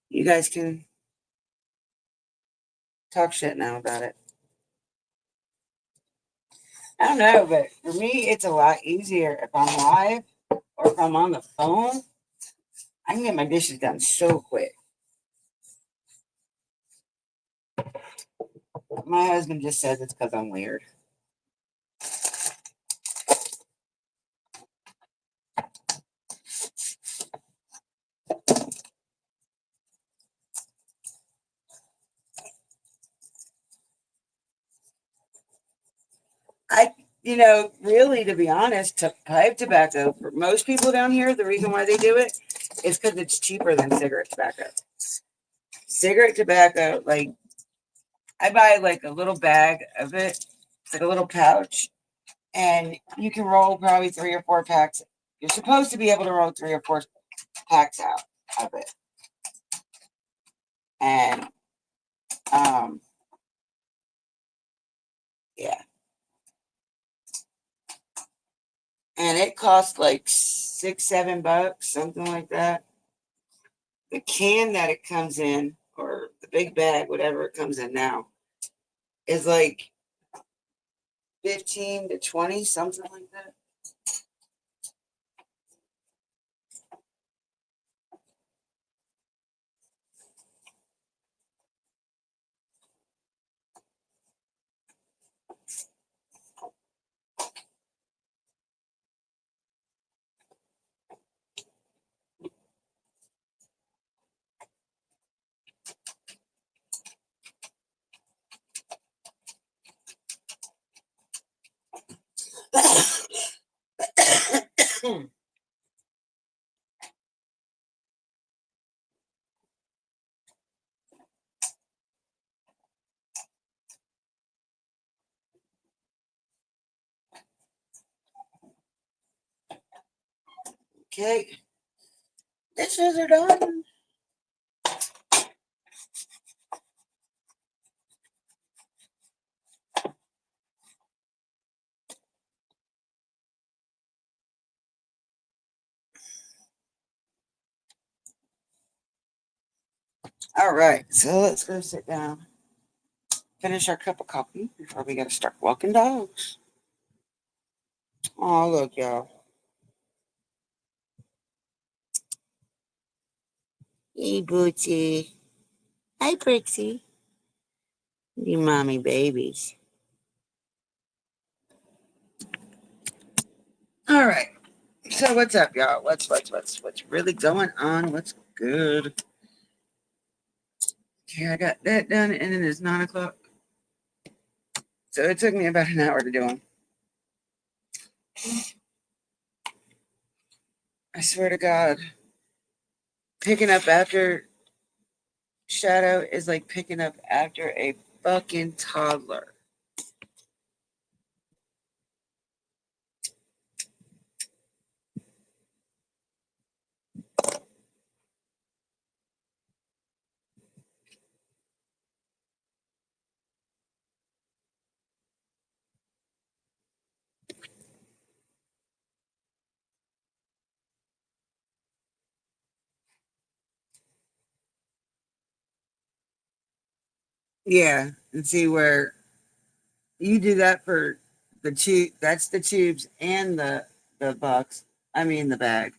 You guys can talk shit now about it. I don't know, but for me, it's a lot easier if I'm live or if I'm on the phone. I can get my dishes done so quick. My husband just says it's because I'm weird. Really, to be honest, pipe tobacco, for most people down here, the reason why they do it is because it's cheaper than cigarette tobacco. Cigarette tobacco, like, I buy like a little bag of it. It's like a little pouch, and you can roll probably 3 or 4 packs. You're supposed to be able to roll 3 or 4 packs out of it. And, yeah. And it costs like $6, $7, something like that. The can that it comes in, or the big bag, whatever it comes in now, is like 15 to 20, something like that. Okay, dishes are done. All right, so let's go sit down, finish our cup of coffee before we got to start walking dogs. Oh, look, y'all. Hey, Bootsy. Hi, Brixie. You mommy babies. All right. So what's up, y'all? What's really going on? What's good? Okay, I got that done, and it is 9 o'clock. So it took me about an hour to do them. I swear to God, picking up after Shadow is like picking up after a fucking toddler. Yeah, and see where you do that for the tube, that's the tubes and the box. I mean the bag.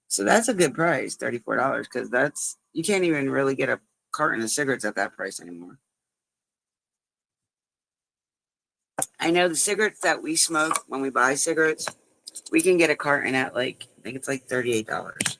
So that's a good price, $34, because that's you can't even really get a carton of cigarettes at that price anymore. I know the cigarettes that we smoke when we buy cigarettes, we can get a carton at like I think it's like $38.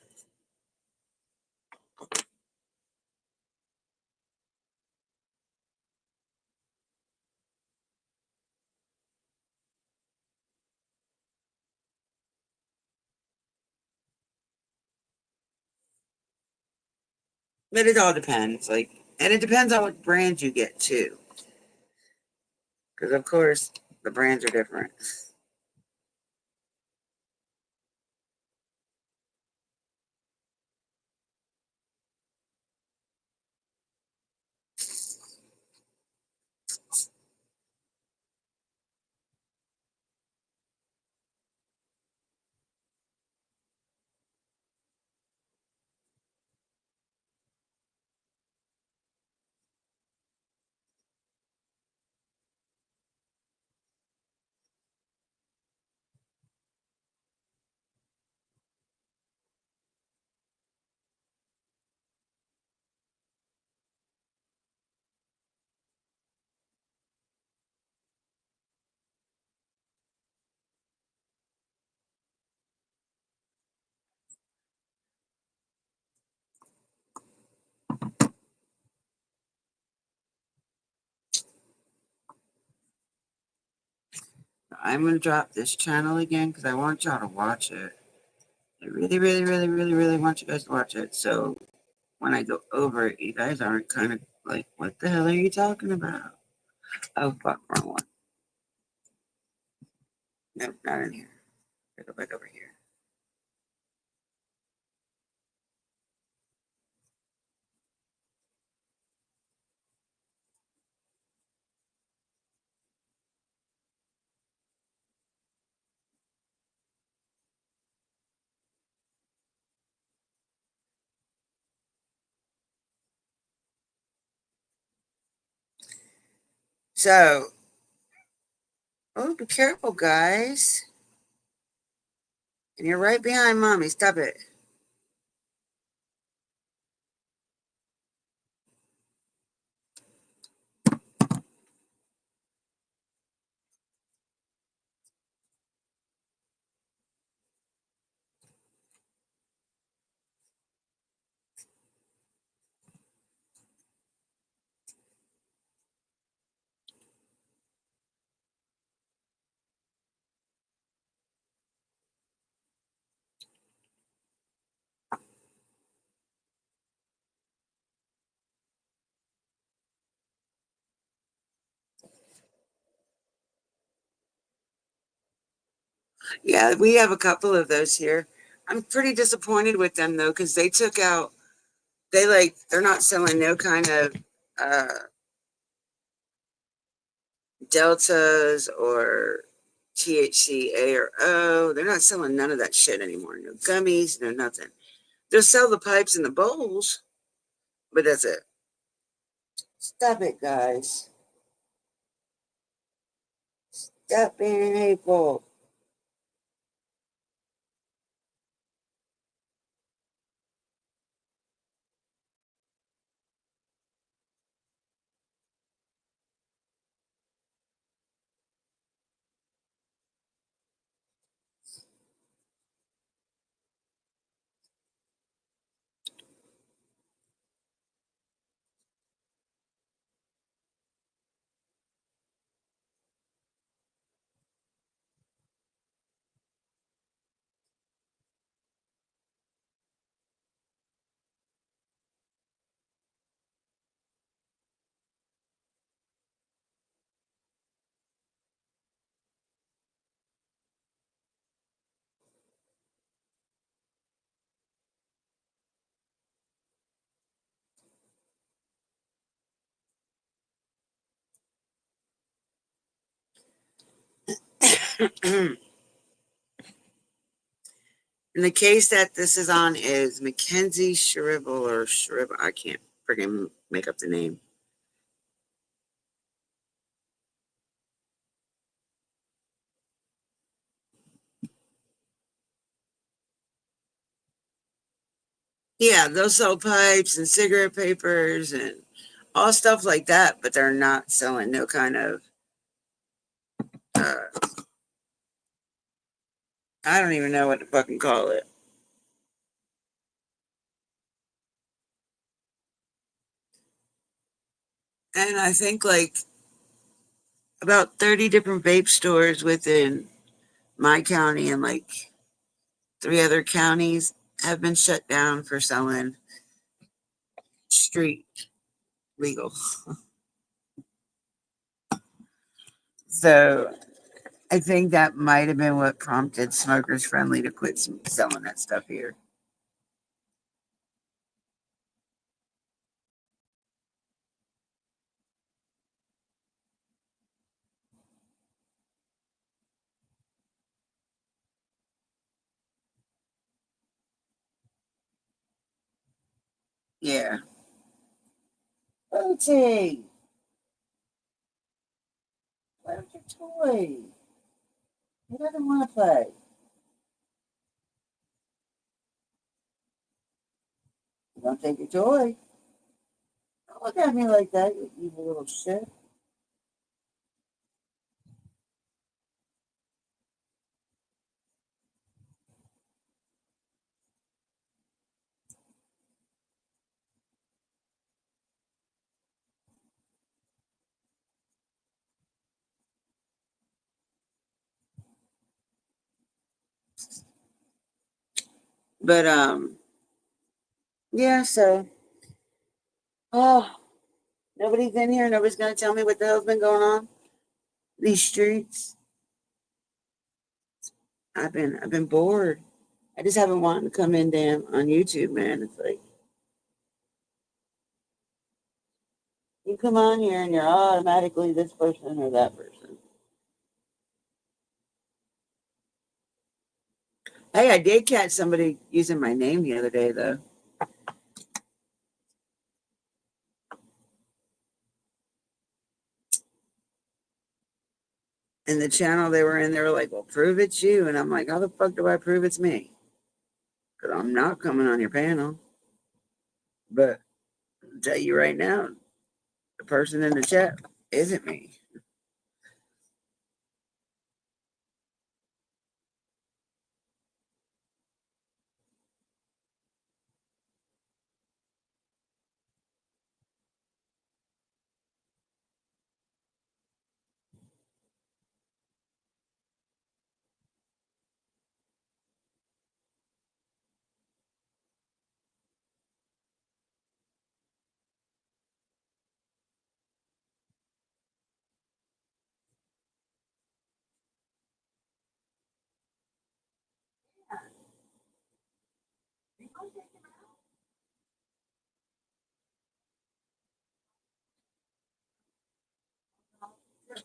But it all depends, like, and it depends on what brand you get too, because of course the brands are different. I'm gonna drop this channel again because I want y'all to watch it. I really, really, really, really, really want you guys to watch it. So when I go over it, you guys aren't kind of like, what the hell are you talking about? Oh, fuck, wrong one. Nope, not in here. Go back over here. So, oh, be careful, guys. And you're right behind mommy. Stop it. Yeah, we have a couple of those here. I'm pretty disappointed with them though, because they took out, they're not selling no kind of uh, deltas or THC or O. They're not selling none of that shit anymore. No gummies, no nothing. They'll sell the pipes and the bowls, but that's it. Stop it, guys. Stop being hateful. And the case that this is on is Mackenzie Shrivel or Shrivel. I can't friggin' make up the name. Yeah, they'll sell pipes and cigarette papers and all stuff like that, but they're not selling no kind of, uh, I don't even know what to fucking call it. And I think like about 30 different vape stores within my county and like 3 other counties have been shut down for selling street legal. So I think that might have been what prompted Smokers Friendly to quit selling that stuff here. Yeah. Booty, where's your toy? He doesn't want to play. Don't take your toy. Don't look at me like that, you evil little shit. But yeah, so oh, nobody's in here. Nobody's gonna tell me what the hell's been going on. These streets. I've been bored. I just haven't wanted to come in damn on YouTube, man. It's like you come on here and you're automatically this person or that person. Hey, I did catch somebody using my name the other day though. In the channel they were in, they were like, well, prove it's you. And I'm like, how the fuck do I prove it's me? Because I'm not coming on your panel. But I'll tell you right now, the person in the chat isn't me.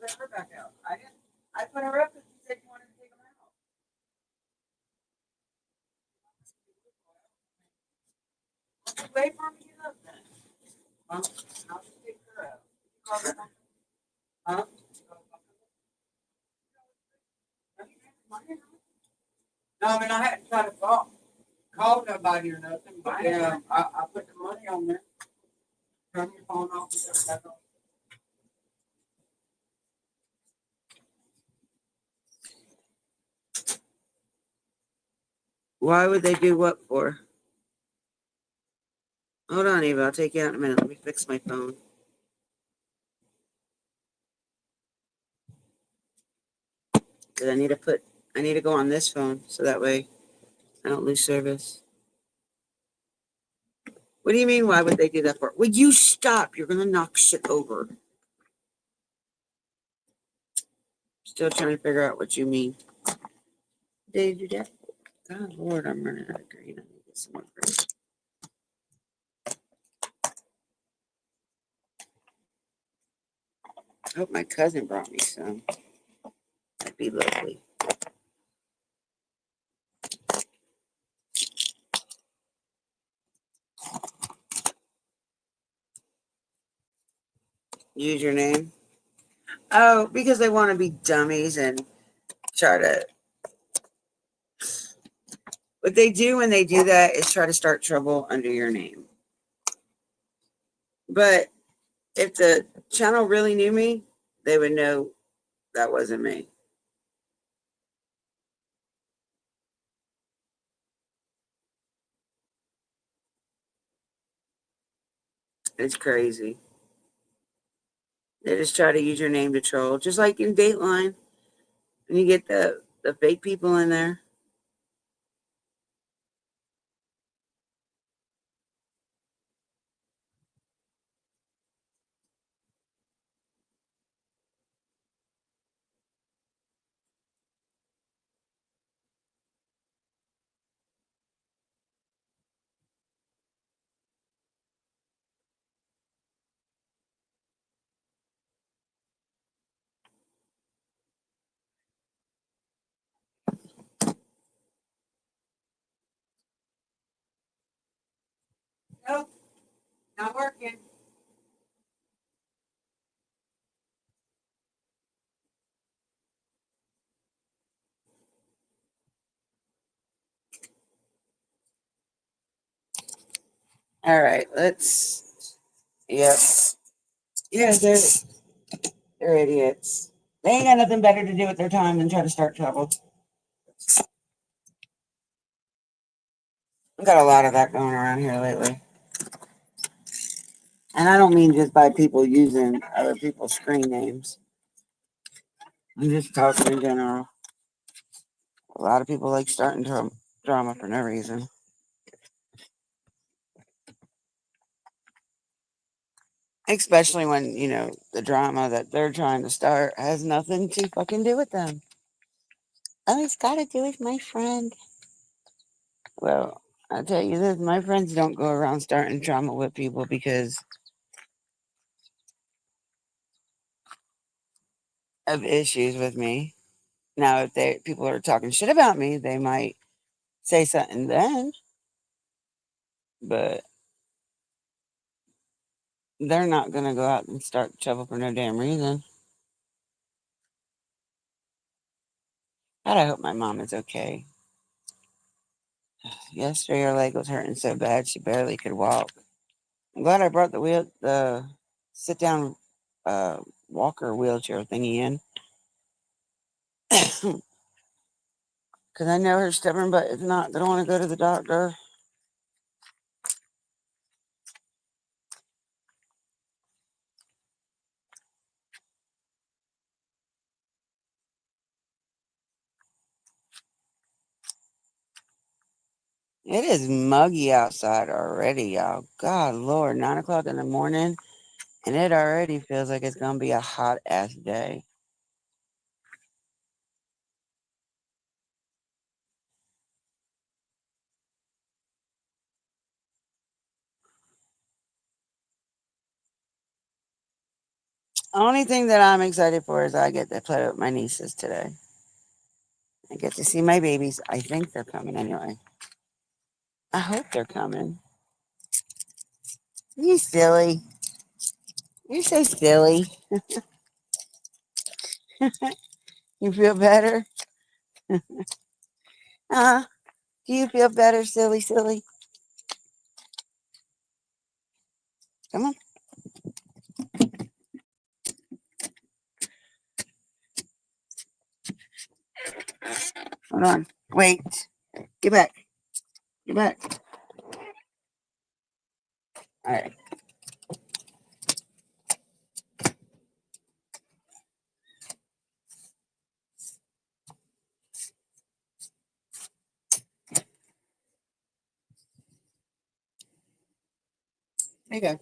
Let her back out. I put her up because she said you wanted to take them out. Wait for me to get up then. I'll just take her out. Huh? No, I mean I hadn't tried to call nobody or nothing, but yeah, I put the money on there. Turn your phone off and turn it back on. Why would they do what for? Hold on, Eva. I'll take you out in a minute. Let me fix my phone. Because I need to go on this phone so that way I don't lose service. What do you mean, why would they do that for? Would you stop? You're going to knock shit over. Still trying to figure out what you mean. Did you do that? God, Lord, I'm running out of green. I need to get some more green. I hope my cousin brought me some. That'd be lovely. Use your name. Oh, because they want to be dummies and try to What they do when they do that is try to start trouble under your name. But if the channel really knew me, they would know that wasn't me. It's crazy. They just try to use your name to troll, just like in Dateline, when you get the fake people in there. Nope, not working. All right, let's. Yep. Yeah, they're idiots. They ain't got nothing better to do with their time than try to start trouble. I've got a lot of that going around here lately. And I don't mean just by people using other people's screen names. I'm just talking in general. A lot of people like starting drama for no reason. Especially when, the drama that they're trying to start has nothing to fucking do with them. Oh, it's got to do with my friend. Well, I'll tell you this, my friends don't go around starting drama with people because of issues with me. Now, if people are talking shit about me, they might say something then, but they're not gonna go out and start trouble for no damn reason. God, I hope my mom is okay. Yesterday, her leg was hurting so bad she barely could walk. I'm glad I brought the sit down walker wheelchair thingy in, because I know her stubborn butt is not gonna want to go to the doctor. It is muggy outside already, y'all. God, Lord, 9 o'clock in the morning, and it already feels like it's gonna be a hot ass day. Only thing that I'm excited for is I get to play with my nieces today. I get to see my babies. I think they're coming anyway. I hope they're coming. You silly. You're so silly. You feel better? Uh, do you feel better, silly, silly? Come on. Hold on. Wait. Get back. Get back. All right. There you go.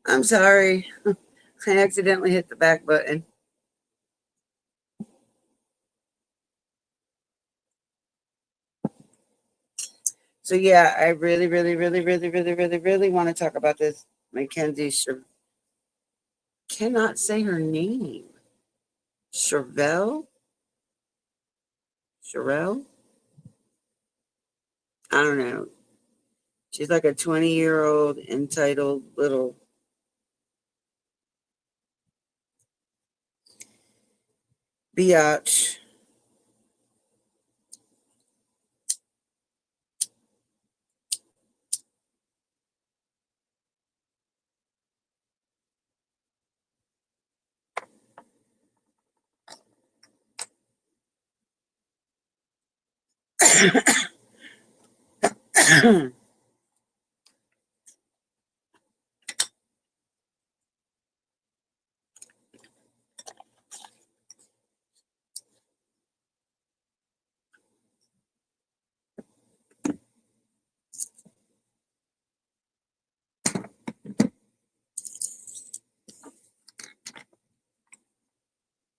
I'm sorry. I accidentally hit the back button. So yeah, I really, really, really, really, really, really, really want to talk about this. Mackenzie cannot say her name. Sherelle? Sherelle? I don't know. She's like a 20-year-old entitled little biatch.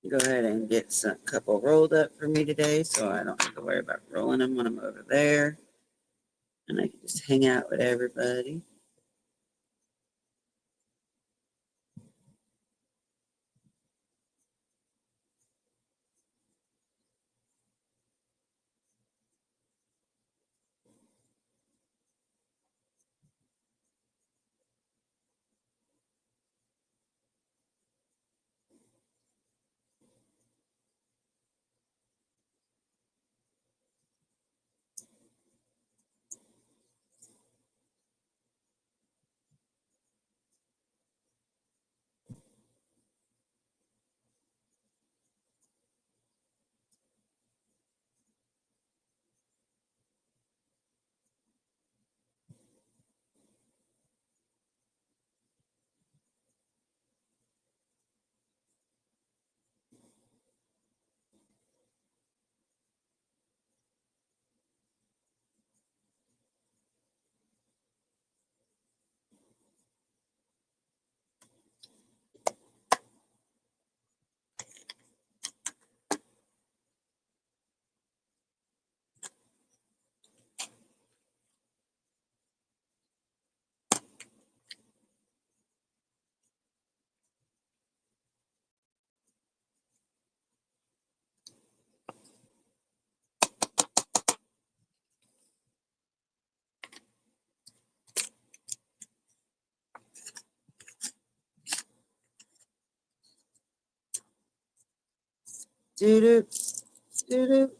Go ahead and get some couple rolled up for me today so I don't have to worry about rolling them when I'm over there. And I can just hang out with everybody. Doo-doo, doo-doo.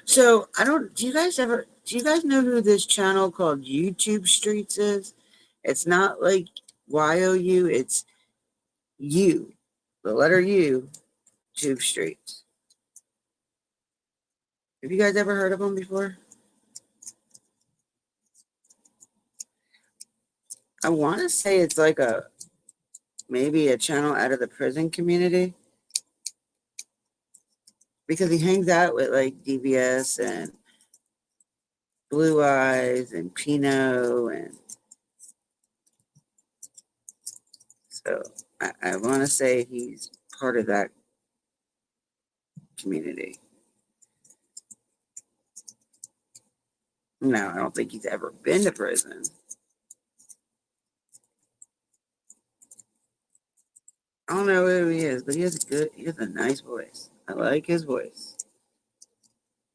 So I don't. Do you guys know who this channel called YouTube Streets is? It's not like YOU. It's U, the letter U. Tube Streets. Have you guys ever heard of them before? I want to say it's like maybe a channel out of the prison community because he hangs out with like DBS and Blue Eyes and Pino, and so I want to say he's part of that community. No, I don't think he's ever been to prison. I don't know who he is, but he has a nice voice. I like his voice.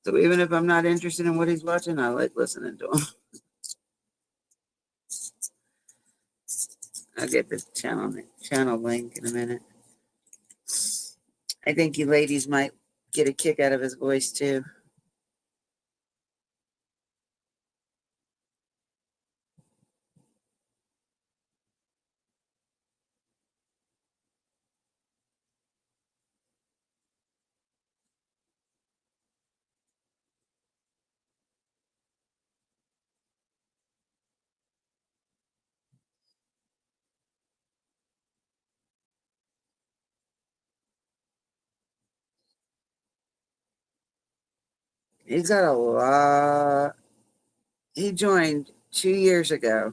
So even if I'm not interested in what he's watching, I like listening to him. I'll get the channel link in a minute. I think you ladies might get a kick out of his voice too. He's got a lot. He joined 2 years ago.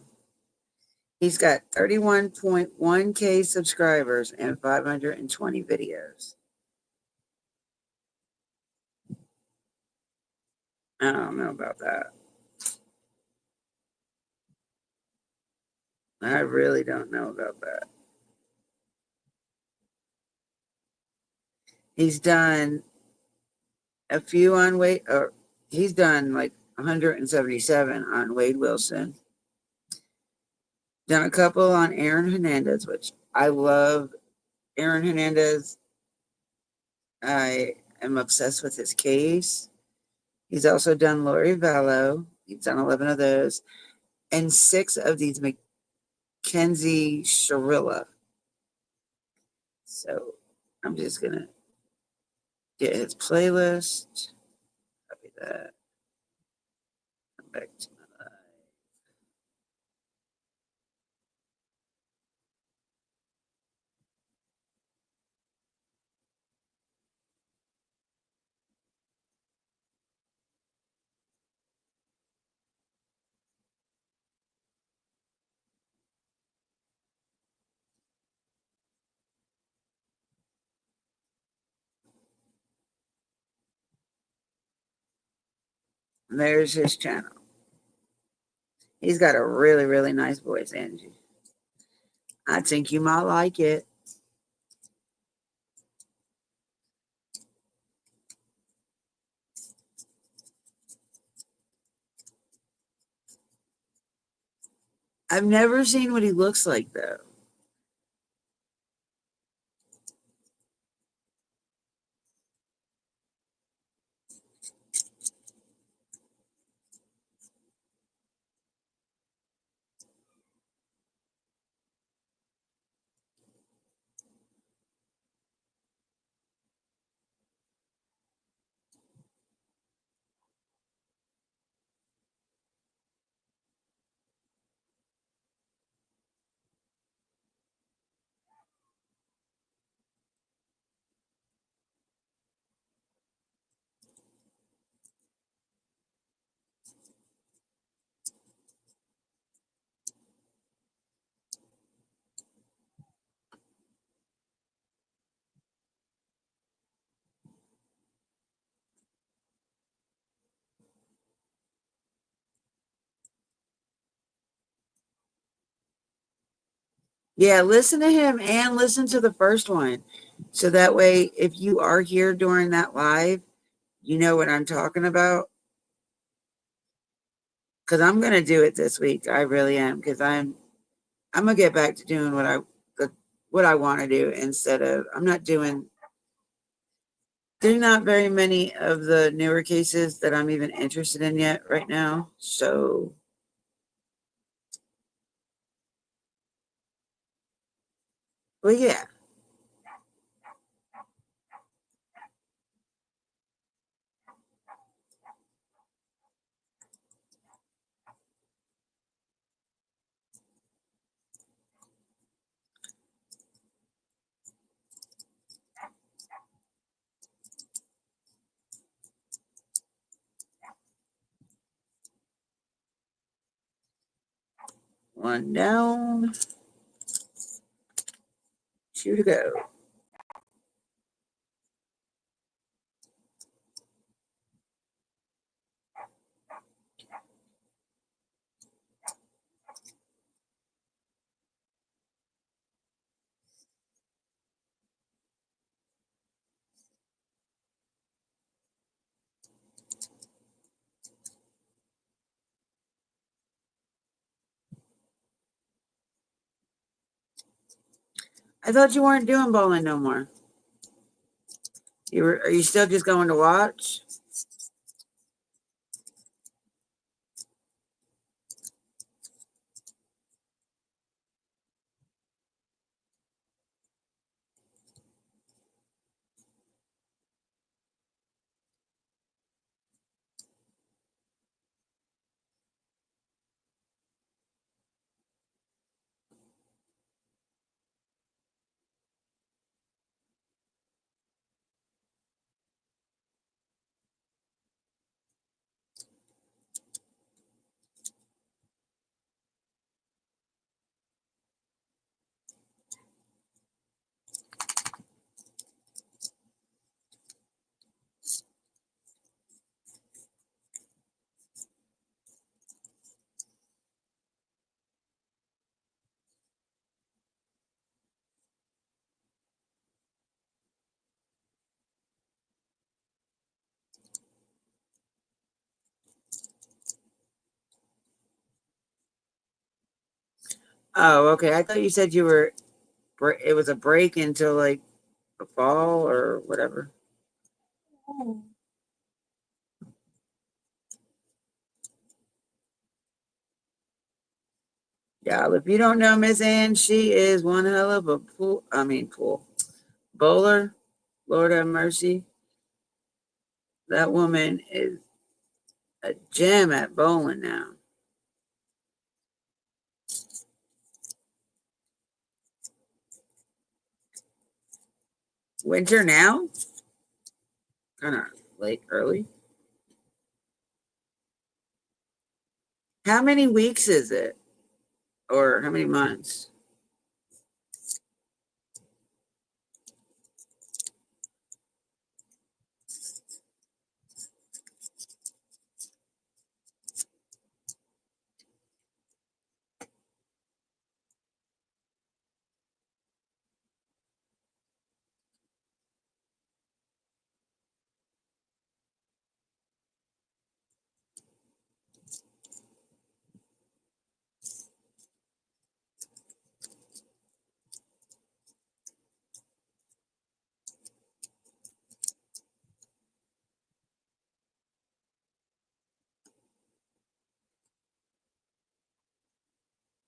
He's got 31.1K subscribers and 520 videos. I don't know about that. I really don't know about that. He's done a few on Wade, or he's done like 177 on Wade Wilson. Done a couple on Aaron Hernandez, which I love. Aaron Hernandez, I am obsessed with his case. He's also done Lori Vallow. He's done 11 of those. And 6 of these Mackenzie Sharilla. So I'm just going to get his playlist. Copy that. Come back to my live. And there's his channel. He's got a really, really nice voice, Angie. I think you might like it. I've never seen what he looks like, though. Yeah, listen to him and listen to the first one. So that way, if you are here during that live, you know what I'm talking about. Because I'm going to do it this week. I really am. Because I'm going to get back to doing what I want to do instead of, I'm not doing, there's not very many of the newer cases that I'm even interested in yet right now. So, well, yeah. One down, 2 to go. I thought you weren't doing bowling no more. Are you still just going to watch? Oh, okay. I thought you said you were. It was a break until like the fall or whatever. Yeah, if you don't know Miss Ann, she is one hell of a pool bowler. Lord have mercy. That woman is a gem at bowling now. Winter now? Kind of late, early. How many weeks is it? Or how many months?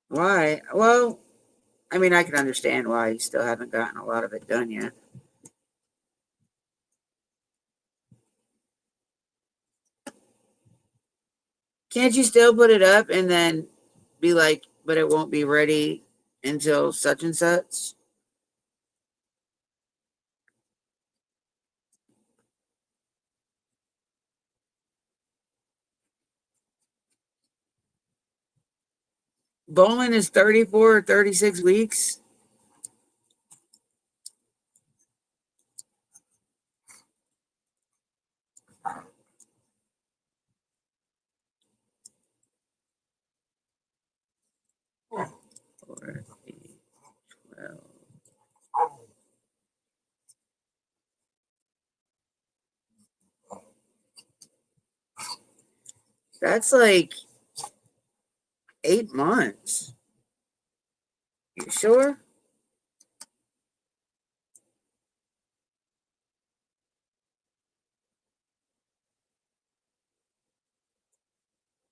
Why? Well, I mean, I can understand why you still haven't gotten a lot of it done yet. Can't you still put it up and then be like, but it won't be ready until such and such? Bowling is 34 or 36 weeks. Four, 8, 12. That's like 8 months. You sure?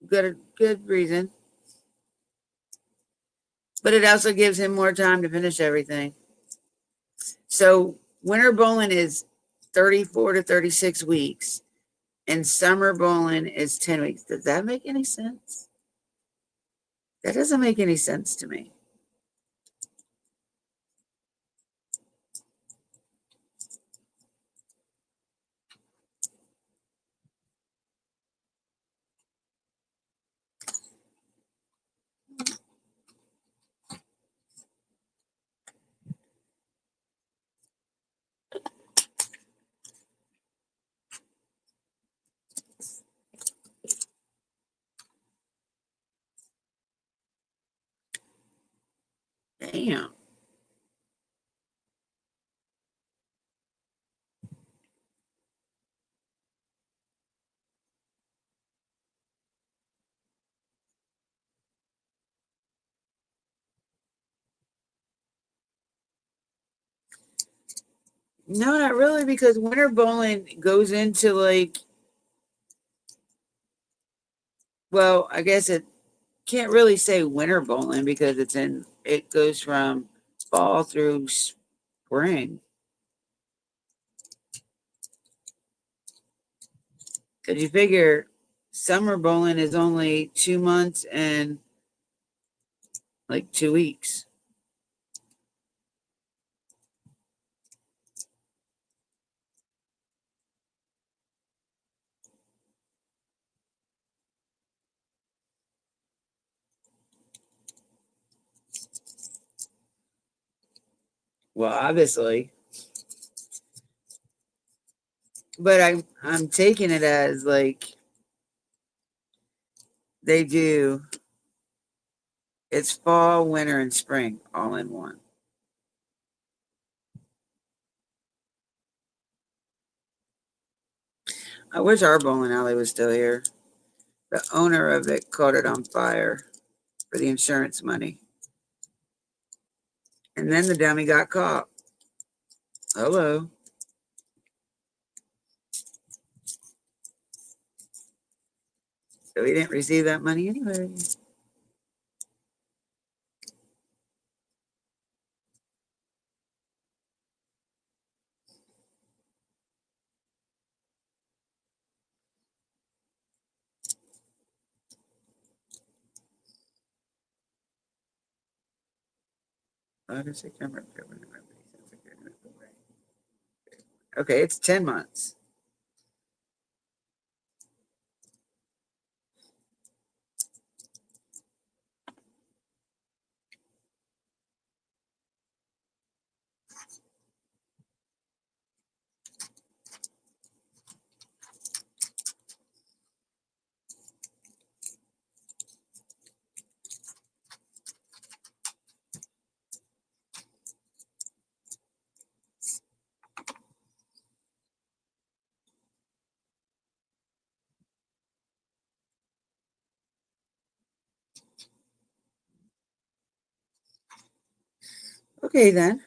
Good reason. But it also gives him more time to finish everything. So winter bowling is 34 to 36 weeks, and summer bowling is 10 weeks. Does that make any sense? That doesn't make any sense to me. Damn. No, not really, because winter bowling goes into like, well, I guess it can't really say winter bowling because it goes from fall through spring. Because you figure summer bowling is only 2 months and like 2 weeks. Well, obviously, but I'm taking it as like they do. It's fall, winter, and spring all in one. I wish our bowling alley was still here. The owner of it caught it on fire for the insurance money. And then the dummy got caught. Hello. So he didn't receive that money anyway. August, September, October, November, December, January, February. Okay, it's 10 months. Okay, then.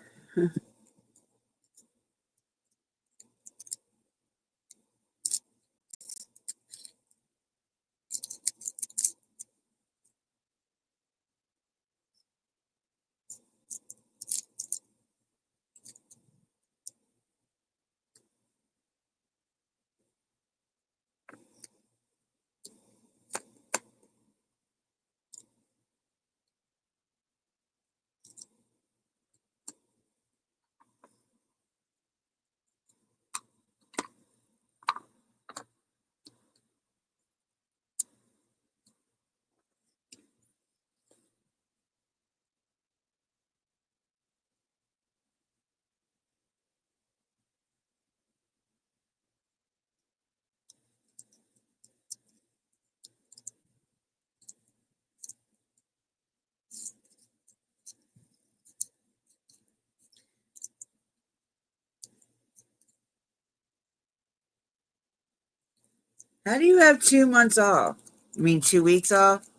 How do you have 2 months off? You mean 2 weeks off?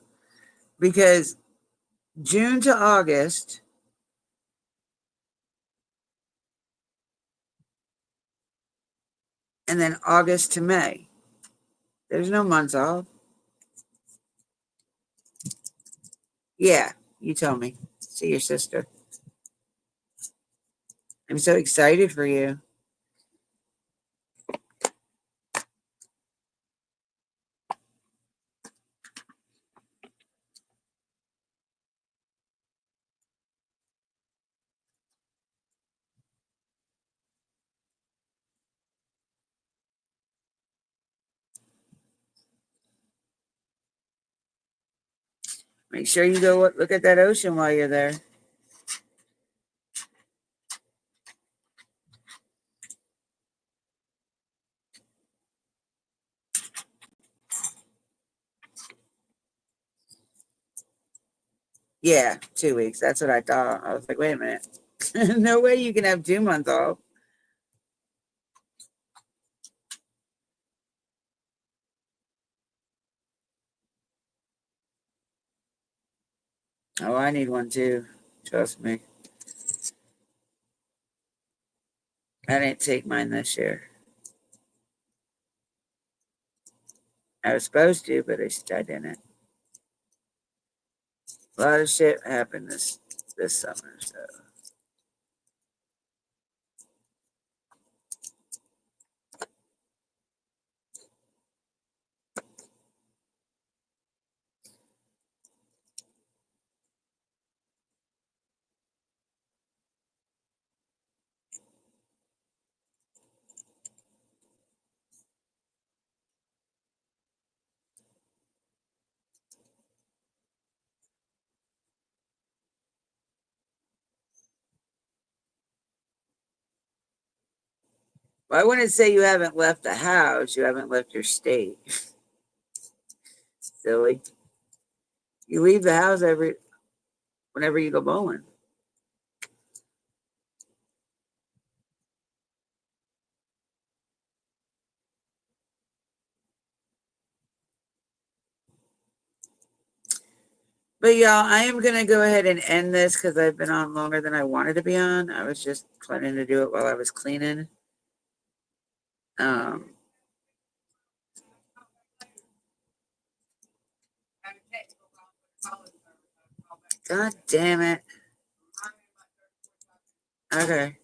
Because June to August, and then August to May. There's no months off. Yeah, you told me. See your sister. I'm so excited for you. Make sure you go look at that ocean while you're there. Yeah, 2 weeks. That's what I thought. I was like, wait a minute. No way you can have 2 months off. Oh, I need one too. Trust me. I didn't take mine this year. I was supposed to, but I didn't. A lot of shit happened this summer, so. Well, I wouldn't say you haven't left the house. You haven't left your state. Silly. You leave the house whenever you go bowling. But y'all, I am going to go ahead and end this because I've been on longer than I wanted to be on. I was just planning to do it while I was cleaning. God damn it. Okay.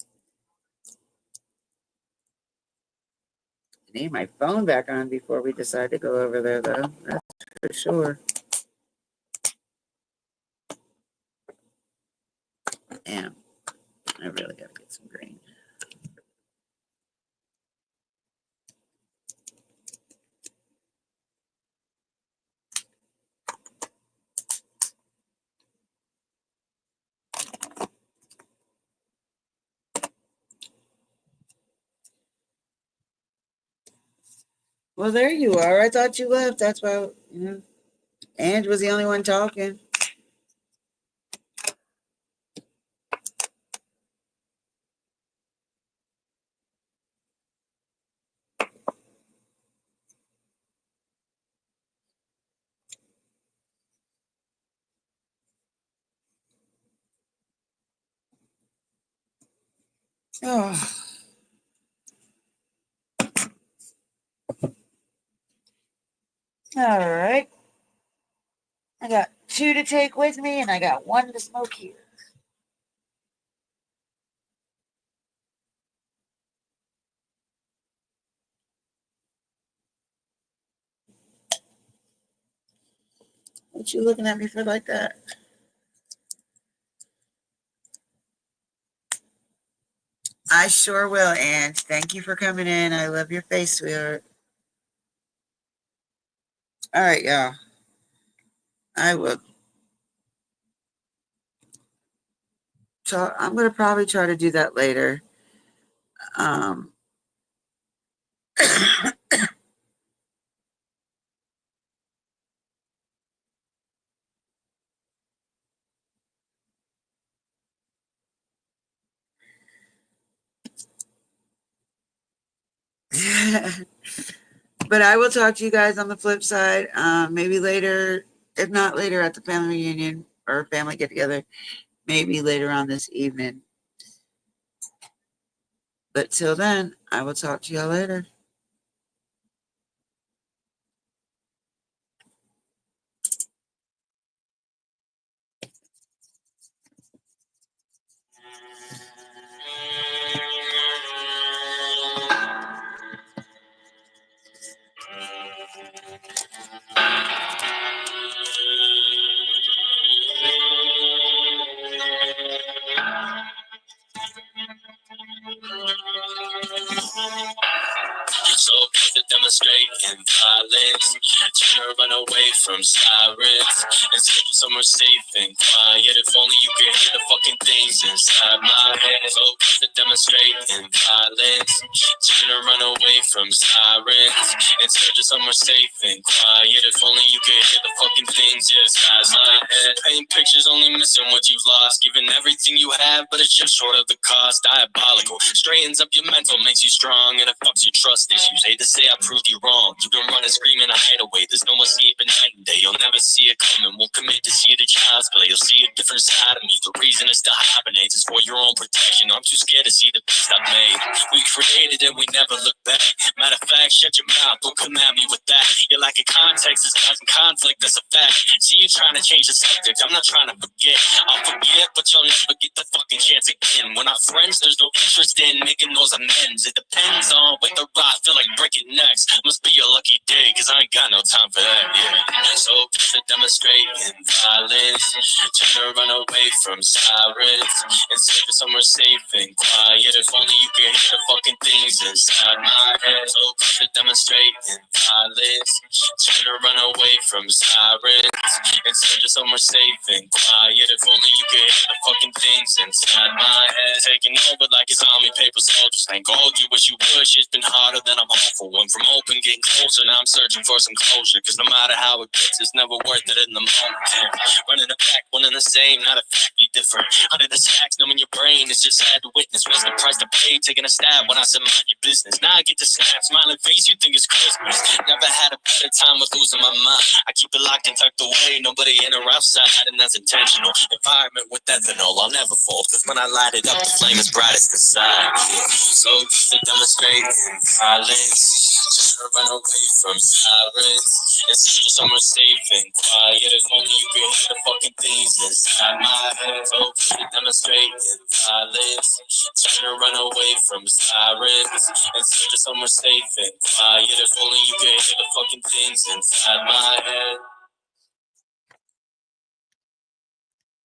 I need my phone back on before we decide to go over there, though. That's for sure. Damn. I really got to get some green. Well, there you are. I thought you left. That's why, Ange was the only one talking. Oh. All right. I got 2 to take with me, and I got 1 to smoke here. What you looking at me for like that? I sure will, Ange. Thank you for coming in. I love your face, sweetheart. All right, y'all. I will. I'm going to probably try to do that later. But I will talk to you guys on the flip side. Maybe later, if not later at the family reunion or family get together, maybe later on this evening. But till then, I will talk to y'all later. So to demonstrate in violence, trying to run away from sirens, instead of somewhere safe and quiet. If only you could hear the fucking things inside my head. So to demonstrate in violence, trying to run away from sirens, instead of somewhere safe and quiet. If only you could hear the fucking things inside my head. Paint pictures only missing what you've lost, giving everything you have, but it's just short of the cost. Diabolical, straightens up your mental, makes you strong, and it fucks your trust issues. Hate to say I proved you wrong. You can run and scream and hide away. There's no escape at night and day. You'll never see it coming. Won't commit to see the child's play. You'll see a different side of me. The reason is to hibernate is for your own protection. I'm too scared to see the beast I've made. We created it, we never look back. Matter of fact, shut your mouth. Don't come at me with that. Your lack of context is causing conflict. That's a fact. See you trying to change the subject. I'm not trying to forget. I'll forget, but you'll never get the fucking chance again. When our friends, there's no interest in making those amends. It depends on whether I feel like breaking necks. Must be a lucky day, cause I ain't got no time for that, yeah. So to demonstrate in violence, trying to run away from sirens, instead of somewhere safe and quiet. If only you could hear the fucking things inside my head. So to demonstrate in violence, trying to run away from sirens, instead of somewhere safe and quiet. If only you could hear the fucking things inside my head. taking over like it's army paper soldiers. Thank God you wish you would. Shit's been harder than I'm hopeful. Went from open, getting closer. Now I'm searching for some closure. Cause no matter how it gets, it's never worth it in the moment. Running it back, one and the same, not a factly different. Under the stacks, numbing your brain, it's just sad to witness. What's the price to pay? Taking a stab when I said mind your business. Now I get to snap, smiling face, you think it's Christmas. Never had a better time with losing my mind. I keep it locked and tucked away, nobody in or outside, and that's intentional. Environment with ethanol, I'll never fall. Cause when I light it up, the flame is bright as the side. So just to demonstrate violence, just to run away from sirens. It's just somewhere safe and quiet. If only you could hear the fucking things inside my head. So just to demonstrate violence, trying to run away from sirens. And just somewhere safe and quiet. If only you could hear the fucking things inside my head.